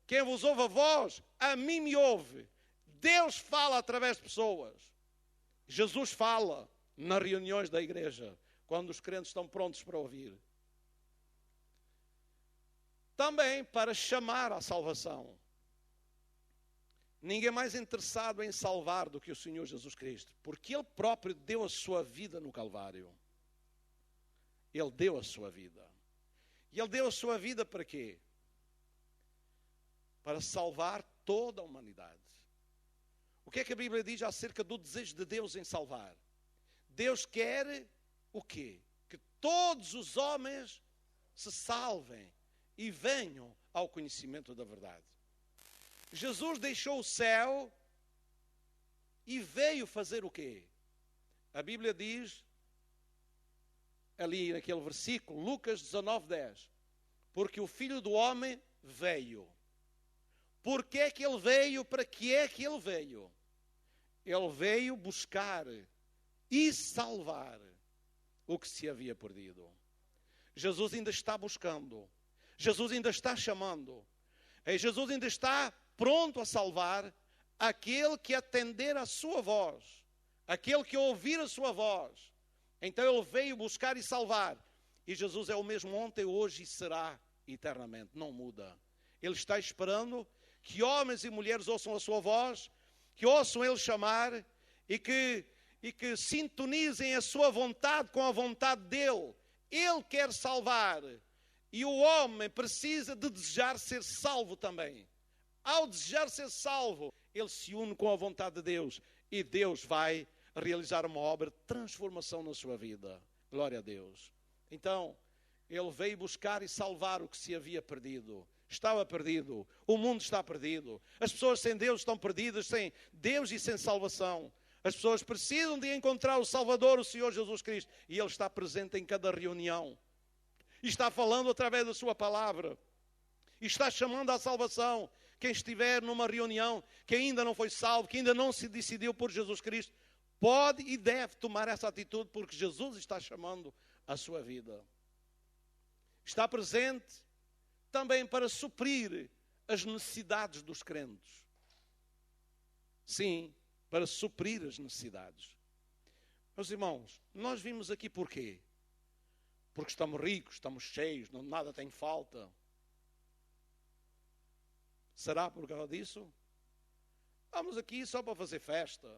Quem vos ouve a voz, a mim me ouve. Deus fala através de pessoas. Jesus fala nas reuniões da igreja, quando os crentes estão prontos para ouvir. Também para chamar à salvação. Ninguém mais interessado em salvar do que o Senhor Jesus Cristo, porque Ele próprio deu a sua vida no Calvário. Ele deu a sua vida. E Ele deu a sua vida para quê? Para salvar toda a humanidade. O que é que a Bíblia diz acerca do desejo de Deus em salvar? Deus quer o quê? Que todos os homens se salvem e venham ao conhecimento da verdade. Jesus deixou o céu e veio fazer o quê? A Bíblia diz, ali naquele versículo, Lucas 19:10, porque o Filho do Homem veio. Porquê é que Ele veio? Para que é que Ele veio? Ele veio buscar e salvar o que se havia perdido. Jesus ainda está buscando. Jesus ainda está chamando. E Jesus ainda está pronto a salvar aquele que atender a sua voz, aquele que ouvir a sua voz. Então Ele veio buscar e salvar. E Jesus é o mesmo ontem, hoje e será eternamente, não muda. Ele está esperando que homens e mulheres ouçam a sua voz, que ouçam Ele chamar e que sintonizem a sua vontade com a vontade dEle. Ele quer salvar e o homem precisa de desejar ser salvo também. Ao desejar ser salvo, ele se une com a vontade de Deus e Deus vai realizar uma obra de transformação na sua vida. Glória a Deus. Então, Ele veio buscar e salvar o que se havia perdido. Estava perdido. O mundo está perdido. As pessoas sem Deus estão perdidas, sem Deus e sem salvação. As pessoas precisam de encontrar o Salvador, o Senhor Jesus Cristo. E Ele está presente em cada reunião. E está falando através da sua palavra. E está chamando à salvação. Quem estiver numa reunião, que ainda não foi salvo, que ainda não se decidiu por Jesus Cristo, pode e deve tomar essa atitude, porque Jesus está chamando a sua vida. Está presente também para suprir as necessidades dos crentes. Sim, para suprir as necessidades. Meus irmãos, nós vimos aqui porquê? Porque estamos ricos, estamos cheios, nada tem falta. Será por causa disso? Vamos aqui só para fazer festa.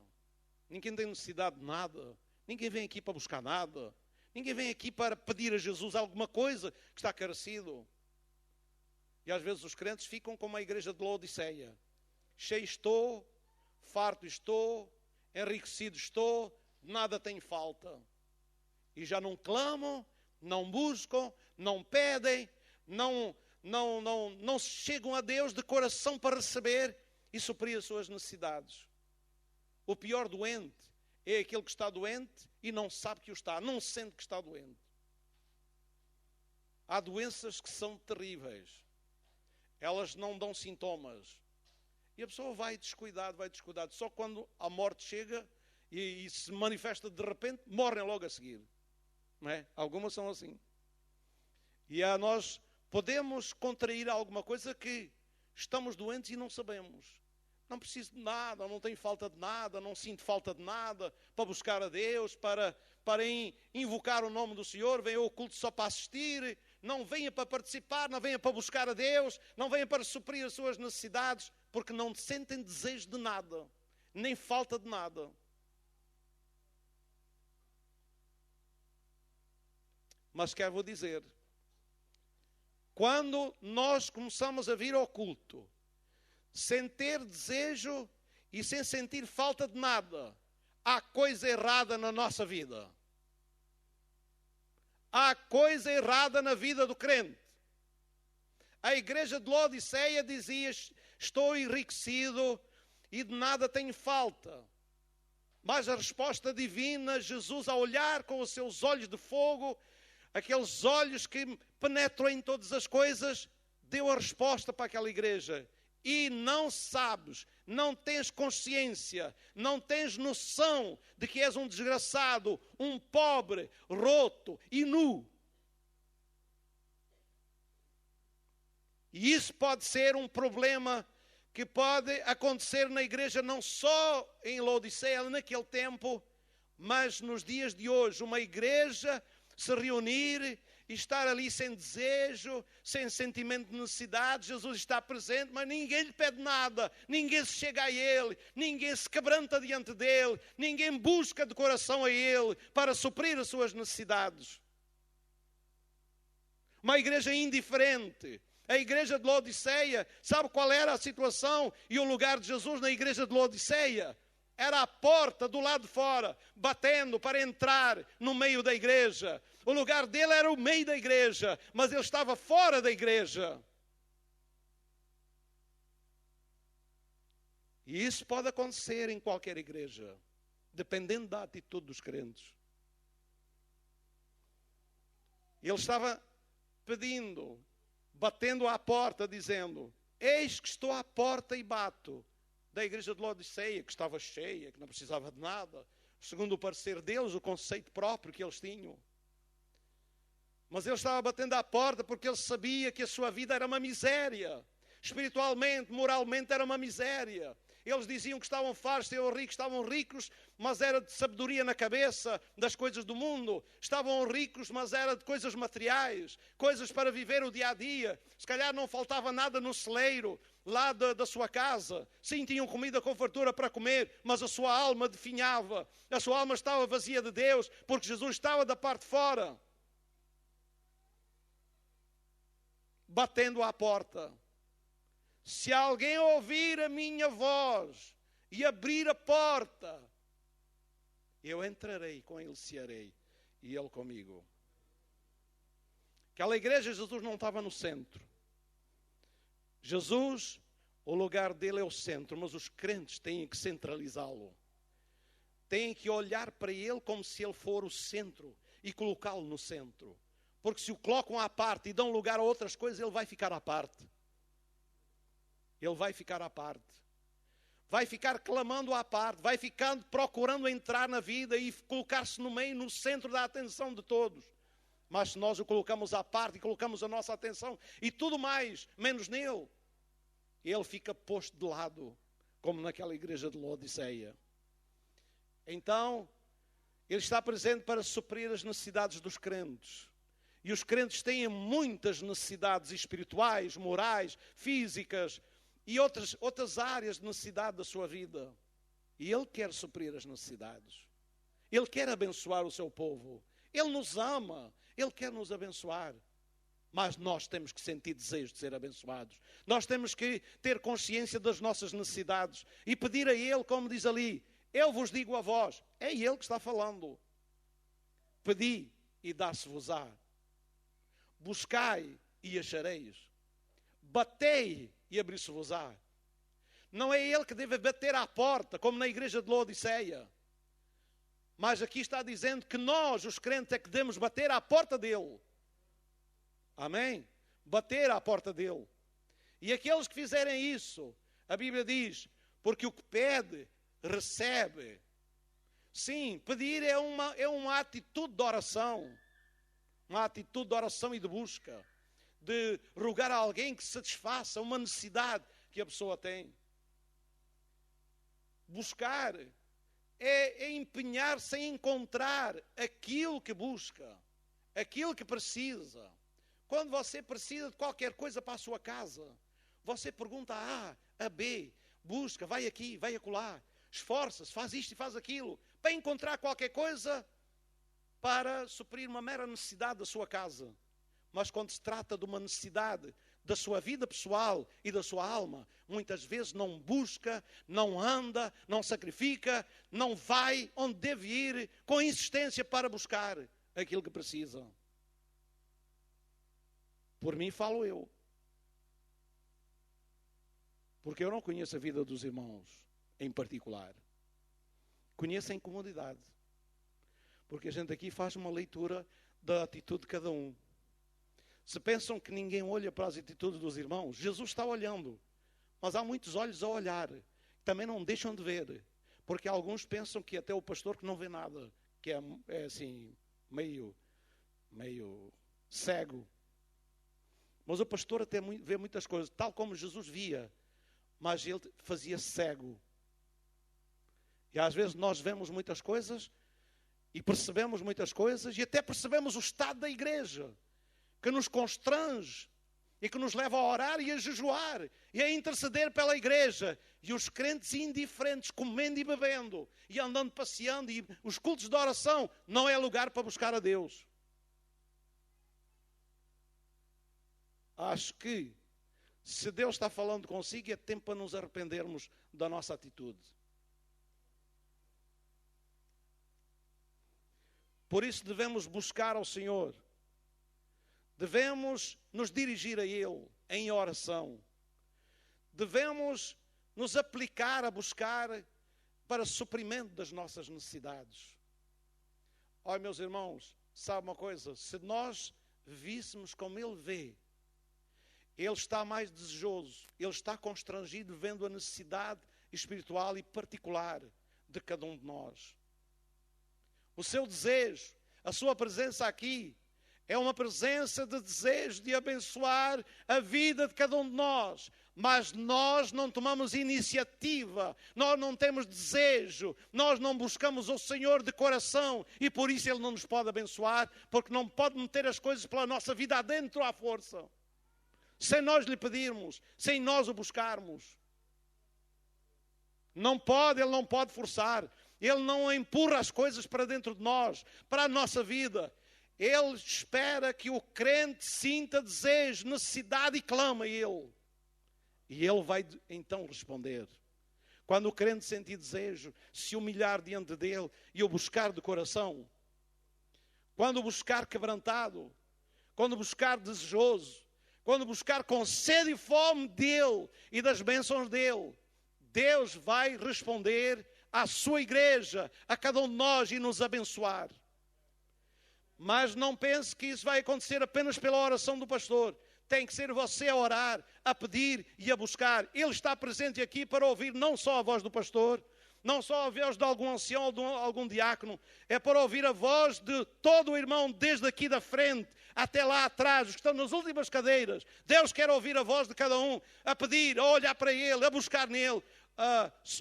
Ninguém tem necessidade de nada. Ninguém vem aqui para buscar nada. Ninguém vem aqui para pedir a Jesus alguma coisa que está carecido. E às vezes os crentes ficam como a igreja de Laodiceia. Cheio estou, farto estou, enriquecido estou, nada tem falta. E já não clamam, não buscam, não pedem, não chegam a Deus de coração para receber e suprir as suas necessidades. O pior doente é aquele que está doente e não sabe que o está, não sente que está doente. Há doenças que são terríveis. Elas não dão sintomas. E a pessoa vai descuidado. Só quando a morte chega e se manifesta de repente, morrem logo a seguir. Não é? Algumas são assim. E nós podemos contrair alguma coisa que estamos doentes e não sabemos. Não preciso de nada, não tenho falta de nada, não sinto falta de nada para buscar a Deus, para invocar o nome do Senhor. Venha ao culto só para assistir, não venha para participar, não venha para buscar a Deus, não venha para suprir as suas necessidades, porque não sentem desejo de nada, nem falta de nada. Mas quero dizer, quando nós começamos a vir ao culto, sem ter desejo e sem sentir falta de nada, há coisa errada na nossa vida. Há coisa errada na vida do crente. A igreja de Laodiceia dizia: estou enriquecido e de nada tenho falta. Mas a resposta divina, Jesus, a olhar com os seus olhos de fogo, aqueles olhos que penetram em todas as coisas, deu a resposta para aquela igreja. E não sabes, não tens consciência, não tens noção de que és um desgraçado, um pobre, roto e nu. E isso pode ser um problema que pode acontecer na igreja, não só em Laodiceia, naquele tempo, mas nos dias de hoje. Uma igreja se reunir e estar ali sem desejo, sem sentimento de necessidade. Jesus está presente, mas ninguém lhe pede nada, ninguém se chega a Ele, ninguém se quebranta diante dEle, ninguém busca de coração a Ele para suprir as suas necessidades. Uma igreja indiferente. A igreja de Laodiceia, sabe qual era a situação e o lugar de Jesus na igreja de Laodiceia? Era a porta do lado de fora, batendo para entrar no meio da igreja. O lugar dele era o meio da igreja, mas ele estava fora da igreja. E isso pode acontecer em qualquer igreja, dependendo da atitude dos crentes. Ele estava pedindo, batendo à porta, dizendo: eis que estou à porta e bato. Da igreja de Laodiceia, que estava cheia, que não precisava de nada, segundo o parecer deles, o conceito próprio que eles tinham. Mas ele estava batendo à porta porque ele sabia que a sua vida era uma miséria. Espiritualmente, moralmente, era uma miséria. Eles diziam que estavam fartos, estavam ricos, mas era de sabedoria na cabeça das coisas do mundo. Estavam ricos, mas era de coisas materiais, coisas para viver o dia a dia. Se calhar não faltava nada no celeiro lá da sua casa. Sim, tinham comida com fartura para comer, mas a sua alma definhava. A sua alma estava vazia de Deus, porque Jesus estava da parte de fora, batendo à porta. Se alguém ouvir a minha voz e abrir a porta, eu entrarei com ele, cearei, e ele comigo. Aquela igreja, Jesus não estava no centro. Jesus, o lugar dele é o centro, mas os crentes têm que centralizá-lo. Têm que olhar para ele como se ele for o centro e colocá-lo no centro. Porque se o colocam à parte e dão lugar a outras coisas, ele vai ficar à parte. Ele vai ficar à parte. Vai ficar clamando à parte, vai ficando procurando entrar na vida e colocar-se no meio, no centro da atenção de todos. Mas se nós o colocamos à parte e colocamos a nossa atenção e tudo mais, menos nele, ele fica posto de lado, como naquela igreja de Laodiceia. Então, ele está presente para suprir as necessidades dos crentes. E os crentes têm muitas necessidades espirituais, morais, físicas e outras áreas de necessidade da sua vida. E ele quer suprir as necessidades. Ele quer abençoar o seu povo. Ele nos ama. Ele quer nos abençoar. Mas nós temos que sentir desejo de ser abençoados. Nós temos que ter consciência das nossas necessidades e pedir a Ele, como diz ali, eu vos digo a vós. É Ele que está falando. Pedi e dá-se-vos-á. Buscai e achareis. Batei e abrir-se-vos-á. Não é Ele que deve bater à porta, como na igreja de Laodiceia. Mas aqui está dizendo que nós, os crentes, é que devemos bater à porta dele. Amém? Bater à porta dele. E aqueles que fizerem isso, a Bíblia diz, porque o que pede, recebe. Sim, pedir é uma atitude de oração. Uma atitude de oração e de busca. De rogar a alguém que satisfaça uma necessidade que a pessoa tem. Buscar é empenhar-se em encontrar aquilo que busca, aquilo que precisa. Quando você precisa de qualquer coisa para a sua casa, você pergunta a A, a B, busca, vai aqui, vai acolá, esforça-se, faz isto e faz aquilo, para encontrar qualquer coisa para suprir uma mera necessidade da sua casa. Mas quando se trata de uma necessidade da sua vida pessoal e da sua alma, muitas vezes não busca, não anda, não sacrifica, não vai onde deve ir com insistência para buscar aquilo que precisa. Por mim falo eu. Porque eu não conheço a vida dos irmãos em particular. Conheço em comunidade. Porque a gente aqui faz uma leitura da atitude de cada um. Se pensam que ninguém olha para as atitudes dos irmãos, Jesus está olhando. Mas há muitos olhos a olhar. Também não deixam de ver. Porque alguns pensam que até o pastor que não vê nada, que é assim, meio cego. Mas o pastor até vê muitas coisas, tal como Jesus via. Mas ele fazia cego. E às vezes nós vemos muitas coisas e percebemos muitas coisas e até percebemos o estado da igreja, que nos constrange e que nos leva a orar e a jejuar e a interceder pela igreja. E os crentes indiferentes, comendo e bebendo e andando passeando, e os cultos de oração não é lugar para buscar a Deus. Acho que se Deus está falando consigo, é tempo para nos arrependermos da nossa atitude. Por isso devemos buscar ao Senhor. Devemos nos dirigir a Ele em oração. Devemos nos aplicar a buscar para suprimento das nossas necessidades. Olha, meus irmãos, sabe uma coisa? Se nós víssemos como Ele vê, Ele está mais desejoso, Ele está constrangido vendo a necessidade espiritual e particular de cada um de nós. O seu desejo, a sua presença aqui, é uma presença de desejo de abençoar a vida de cada um de nós. Mas nós não tomamos iniciativa, nós não temos desejo, nós não buscamos o Senhor de coração e por isso Ele não nos pode abençoar, porque não pode meter as coisas pela nossa vida adentro à força. Sem nós lhe pedirmos, sem nós o buscarmos. Não pode, Ele não pode forçar. Ele não empurra as coisas para dentro de nós, para a nossa vida. Ele espera que o crente sinta desejo, necessidade e clama a Ele. E Ele vai então responder. Quando o crente sentir desejo, se humilhar diante dEle e o buscar de coração. Quando o buscar quebrantado, quando buscar desejoso, quando buscar com sede e fome dele e das bênçãos dele, Deus vai responder à sua igreja, a cada um de nós, e nos abençoar. Mas não pense que isso vai acontecer apenas pela oração do pastor. Tem que ser você a orar, a pedir e a buscar. Ele está presente aqui para ouvir não só a voz do pastor, não só a voz de algum ancião ou de algum diácono, é para ouvir a voz de todo o irmão, desde aqui da frente até lá atrás, os que estão nas últimas cadeiras. Deus quer ouvir a voz de cada um, a pedir, a olhar para Ele, a buscar nele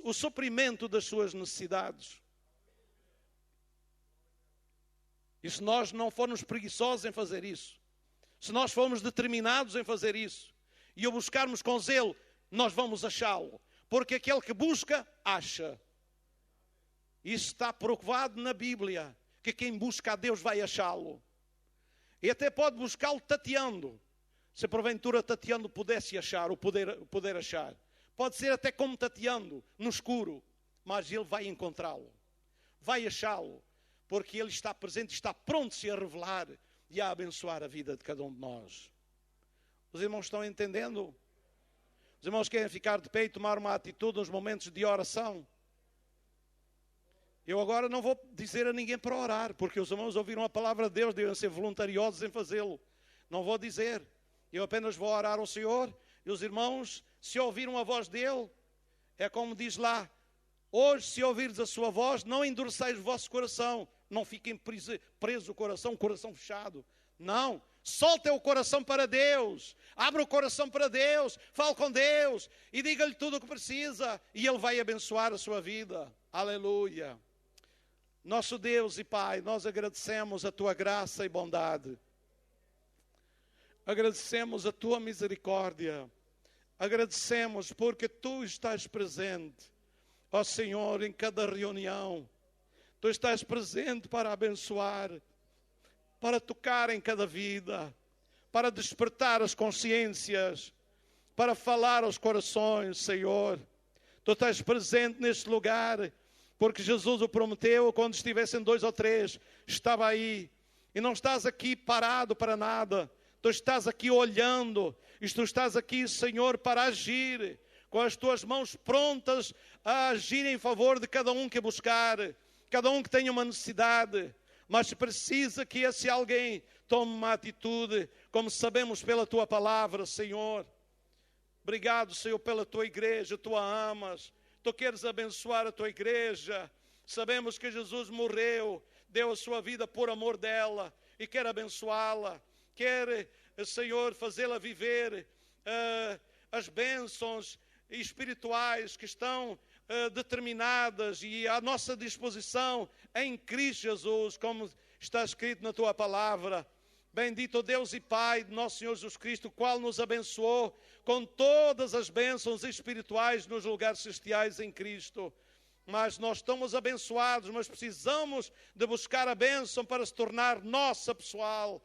o suprimento das suas necessidades. E se nós não formos preguiçosos em fazer isso, se nós formos determinados em fazer isso, e o buscarmos com zelo, nós vamos achá-lo. Porque aquele que busca, acha. Isso está provado na Bíblia, que quem busca a Deus vai achá-lo. E até pode buscá-lo tateando. Se porventura tateando pudesse achar, o poder achar. Pode ser até como tateando, no escuro. Mas ele vai encontrá-lo. Vai achá-lo. Porque ele está presente, está pronto-se a revelar e a abençoar a vida de cada um de nós. Os irmãos estão entendendo? Os irmãos querem ficar de pé e tomar uma atitude nos momentos de oração? Eu agora não vou dizer a ninguém para orar, porque os irmãos ouviram a palavra de Deus, devem ser voluntariosos em fazê-lo. Não vou dizer. Eu apenas vou orar ao Senhor, e os irmãos, se ouviram a voz dele, é como diz lá, hoje, se ouvirdes a sua voz, não endureceis o vosso coração, não fiquem preso o coração fechado. Não, soltem o coração para Deus, abra o coração para Deus, fale com Deus e diga-lhe tudo o que precisa, e Ele vai abençoar a sua vida. Aleluia. Nosso Deus e Pai, nós agradecemos a Tua graça e bondade. Agradecemos a Tua misericórdia. Agradecemos porque Tu estás presente, ó Senhor, em cada reunião. Tu estás presente para abençoar, para tocar em cada vida, para despertar as consciências, para falar aos corações, Senhor. Tu estás presente neste lugar, porque Jesus o prometeu, quando estivessem 2 ou 3, estava aí. E não estás aqui parado para nada, tu estás aqui olhando, e tu estás aqui, Senhor, para agir, com as tuas mãos prontas a agir em favor de cada um que buscar, cada um que tenha uma necessidade. Mas precisa que esse alguém tome uma atitude, como sabemos pela Tua palavra, Senhor. Obrigado, Senhor, pela Tua igreja, Tu a amas, Tu queres abençoar a Tua igreja. Sabemos que Jesus morreu, deu a sua vida por amor dela e quer abençoá-la. Quer, Senhor, fazê-la viver as bênçãos espirituais que estão determinadas e à nossa disposição em Cristo Jesus, como está escrito na Tua palavra. Bendito Deus e Pai de nosso Senhor Jesus Cristo, o qual nos abençoou com todas as bênçãos espirituais nos lugares celestiais em Cristo. Mas nós estamos abençoados, mas precisamos de buscar a bênção para se tornar nossa pessoal,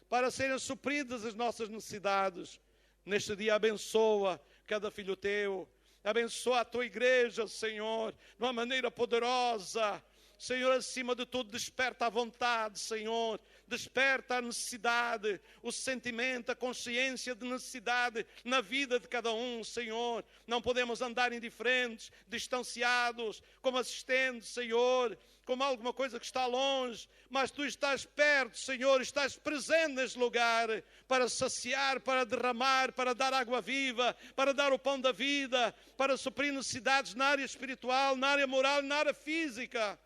para serem supridas as nossas necessidades. Neste dia abençoa cada filho Teu, abençoa a Tua igreja, Senhor, de uma maneira poderosa. Senhor, acima de tudo, desperta a vontade, Senhor. Desperta a necessidade, o sentimento, a consciência de necessidade na vida de cada um, Senhor. Não podemos andar indiferentes, distanciados, como assistentes, Senhor, como alguma coisa que está longe. Mas Tu estás perto, Senhor, estás presente neste lugar para saciar, para derramar, para dar água viva, para dar o pão da vida, para suprir necessidades na área espiritual, na área moral, na área física.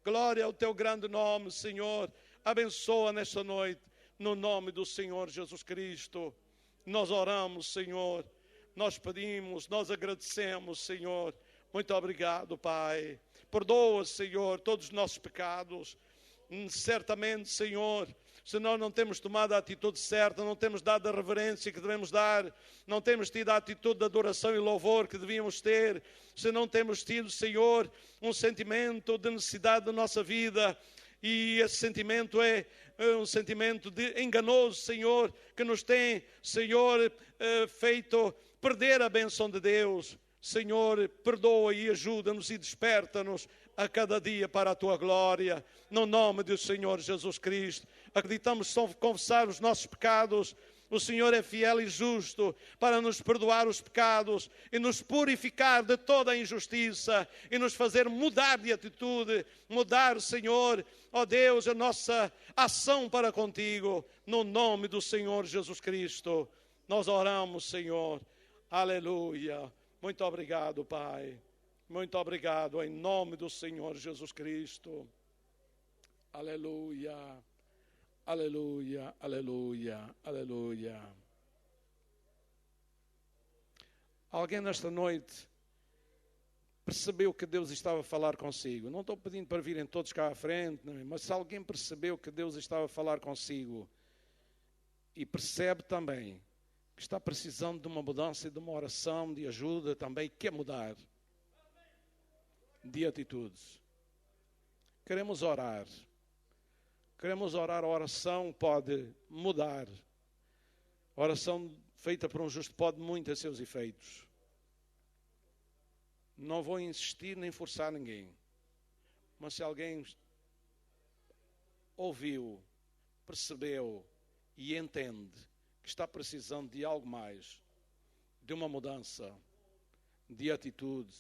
Glória ao Teu grande nome, Senhor. Abençoa nesta noite, no nome do Senhor Jesus Cristo. Nós oramos, Senhor. Nós pedimos, nós agradecemos, Senhor. Muito obrigado, Pai. Perdoa, Senhor, todos os nossos pecados. Certamente, Senhor, se nós não temos tomado a atitude certa, não temos dado a reverência que devemos dar, não temos tido a atitude de adoração e louvor que devíamos ter, se não temos tido, Senhor, um sentimento de necessidade da nossa vida, e esse sentimento é um sentimento enganoso, Senhor, que nos tem, Senhor, feito perder a bênção de Deus. Senhor, perdoa e ajuda-nos e desperta-nos a cada dia para a tua glória, no nome do Senhor Jesus Cristo. Acreditamos que, se confessar os nossos pecados, o Senhor é fiel e justo para nos perdoar os pecados e nos purificar de toda a injustiça e nos fazer mudar de atitude, mudar, Senhor, ó Deus, a nossa ação para contigo, no nome do Senhor Jesus Cristo. Nós oramos, Senhor. Aleluia. Muito obrigado, Pai. Muito obrigado, em nome do Senhor Jesus Cristo. Aleluia. Aleluia, aleluia, aleluia. Alguém nesta noite percebeu que Deus estava a falar consigo? Não estou pedindo para virem todos cá à frente, não é? Mas se alguém percebeu que Deus estava a falar consigo e percebe também que está precisando de uma mudança, de uma oração, de ajuda também, quer mudar de atitudes. Queremos orar. Queremos orar, a oração pode mudar. A oração feita por um justo pode muito a seus efeitos. Não vou insistir nem forçar ninguém. Mas se alguém ouviu, percebeu e entende que está precisando de algo mais, de uma mudança, de atitude,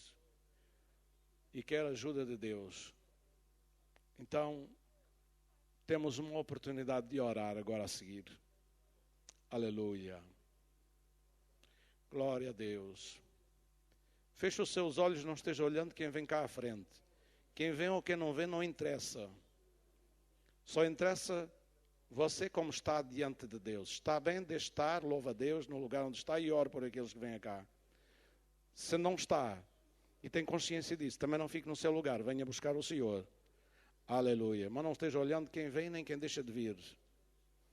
e quer a ajuda de Deus, então temos uma oportunidade de orar agora a seguir. Aleluia. Glória a Deus. Feche os seus olhos, não esteja olhando quem vem cá à frente. Quem vem ou quem não vem não interessa. Só interessa você como está diante de Deus. Está bem de estar, louva a Deus no lugar onde está e ore por aqueles que vêm cá. Se não está e tem consciência disso, também não fique no seu lugar, venha buscar o Senhor. Aleluia. Mas não esteja olhando quem vem nem quem deixa de vir.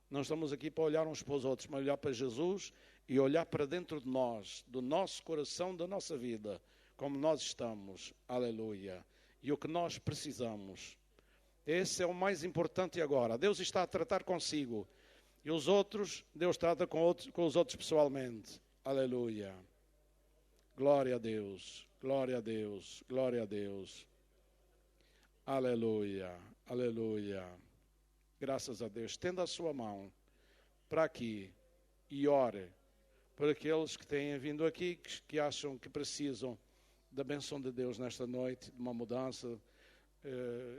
Não estamos aqui para olhar uns para os outros, mas olhar para Jesus e olhar para dentro de nós, do nosso coração, da nossa vida, como nós estamos. Aleluia. E o que nós precisamos. Esse é o mais importante agora. Deus está a tratar consigo. E os outros, Deus trata com os outros pessoalmente. Aleluia. Glória a Deus. Glória a Deus. Glória a Deus. Aleluia, aleluia. Graças a Deus. Estenda a sua mão para aqui e ore por aqueles que têm vindo aqui, que acham que precisam da bênção de Deus nesta noite, de uma mudança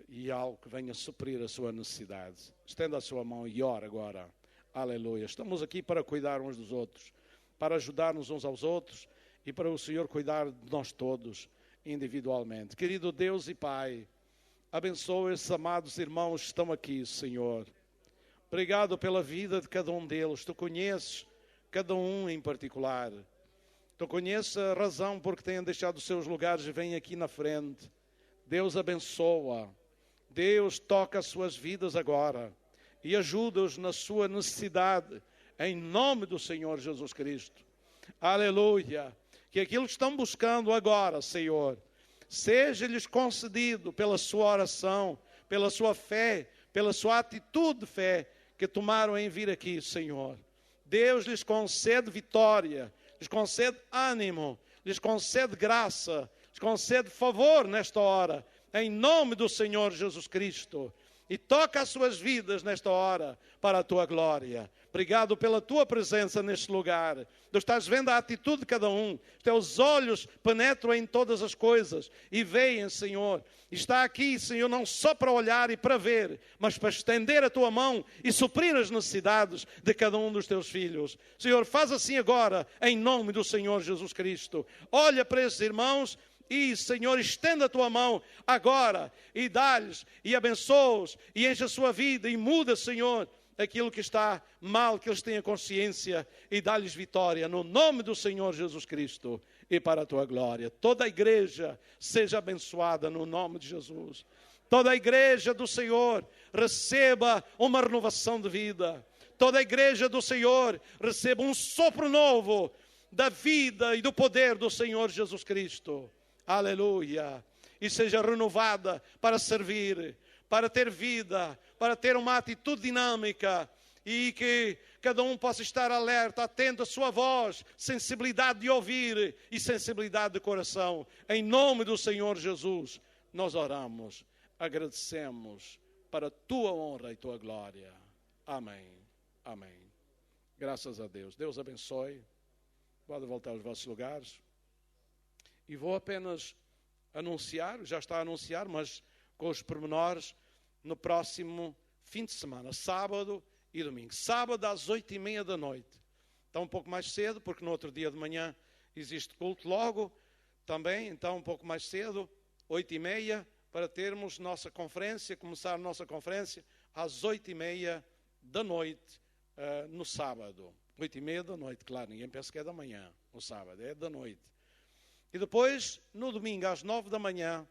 e algo que venha suprir a sua necessidade. Estenda a sua mão e ore agora. Aleluia. Estamos aqui para cuidar uns dos outros, para ajudar-nos uns aos outros e para o Senhor cuidar de nós todos individualmente. Querido Deus e Pai, abençoa esses amados irmãos que estão aqui, Senhor. Obrigado pela vida de cada um deles. Tu conheces cada um em particular. Tu conheces a razão por que têm deixado os seus lugares e vêm aqui na frente. Deus abençoa. Deus toca as suas vidas agora e ajuda-os na sua necessidade, em nome do Senhor Jesus Cristo. Aleluia. Que aquilo que estão buscando agora, Senhor, seja-lhes concedido pela sua oração, pela sua fé, pela sua atitude de fé que tomaram em vir aqui, Senhor. Deus lhes concede vitória, lhes concede ânimo, lhes concede graça, lhes concede favor nesta hora, em nome do Senhor Jesus Cristo. E toca as suas vidas nesta hora para a tua glória. Obrigado pela tua presença neste lugar. Tu estás vendo a atitude de cada um. Os teus olhos penetram em todas as coisas e veem, Senhor. Está aqui, Senhor, não só para olhar e para ver, mas para estender a tua mão e suprir as necessidades de cada um dos teus filhos. Senhor, faz assim agora, em nome do Senhor Jesus Cristo. Olha para esses irmãos e, Senhor, estenda a tua mão agora e dá-lhes e abençoa-os e enche a sua vida e muda, Senhor, aquilo que está mal, que eles tenham consciência e dá-lhes vitória no nome do Senhor Jesus Cristo e para a tua glória. Toda a igreja seja abençoada no nome de Jesus. Toda a igreja do Senhor receba uma renovação de vida. Toda a igreja do Senhor receba um sopro novo da vida e do poder do Senhor Jesus Cristo. Aleluia. E seja renovada para servir, para ter vida, para ter uma atitude dinâmica e que cada um possa estar alerta, atento à sua voz, sensibilidade de ouvir e sensibilidade de coração. Em nome do Senhor Jesus, nós oramos, agradecemos para a tua honra e tua glória. Amém. Amém. Graças a Deus. Deus abençoe. Pode voltar aos vossos lugares. E vou apenas anunciar, já está a anunciar, mas com os pormenores, no próximo fim de semana, sábado e domingo. Sábado às 8h30 da noite. Então um pouco mais cedo, porque no outro dia de manhã existe culto logo. Também, então um pouco mais cedo, 8h30, para termos nossa conferência, começar a nossa conferência às 8h30 da noite, no sábado. 8h30 da noite, claro, ninguém pensa que é da manhã, no sábado, é da noite. E depois, no domingo, às 9 da manhã,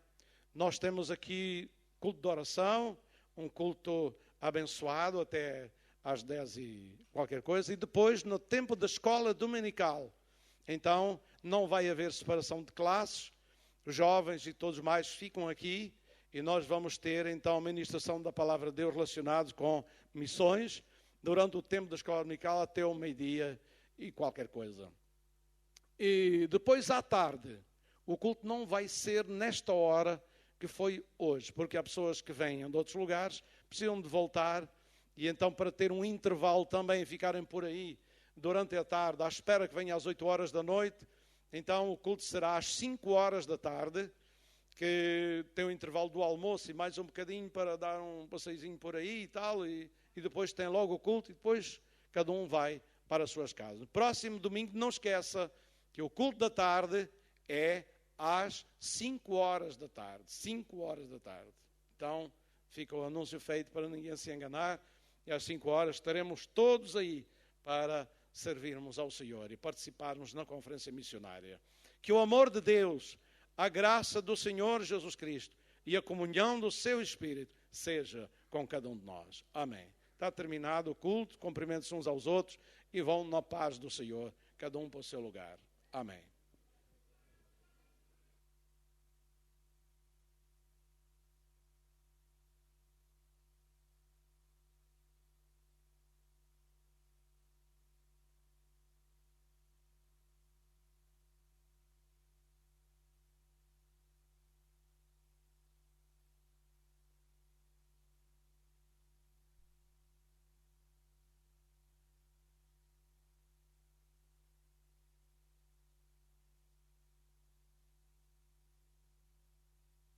nós temos aqui culto de oração, um culto abençoado até às 10 e qualquer coisa. E depois, no tempo da escola dominical, então, não vai haver separação de classes. Os jovens e todos mais ficam aqui e nós vamos ter, então, a ministração da palavra de Deus relacionada com missões durante o tempo da escola dominical até o meio-dia e qualquer coisa. E depois à tarde, o culto não vai ser nesta hora que foi hoje, porque há pessoas que vêm de outros lugares, precisam de voltar, e então para ter um intervalo também, ficarem por aí durante a tarde, à espera que venha às 8 horas da noite, então o culto será às 5 horas da tarde, que tem o intervalo do almoço e mais um bocadinho para dar um passeiozinho por aí e tal, e depois tem logo o culto, e depois cada um vai para as suas casas. Próximo domingo, não esqueça que o culto da tarde é às 5 horas da tarde. 5 horas da tarde. Então, fica o anúncio feito para ninguém se enganar. E às 5 horas estaremos todos aí para servirmos ao Senhor e participarmos na conferência missionária. Que o amor de Deus, a graça do Senhor Jesus Cristo e a comunhão do seu Espírito seja com cada um de nós. Amém. Está terminado o culto. Cumprimentos uns aos outros e vão na paz do Senhor, cada um para o seu lugar. Amém.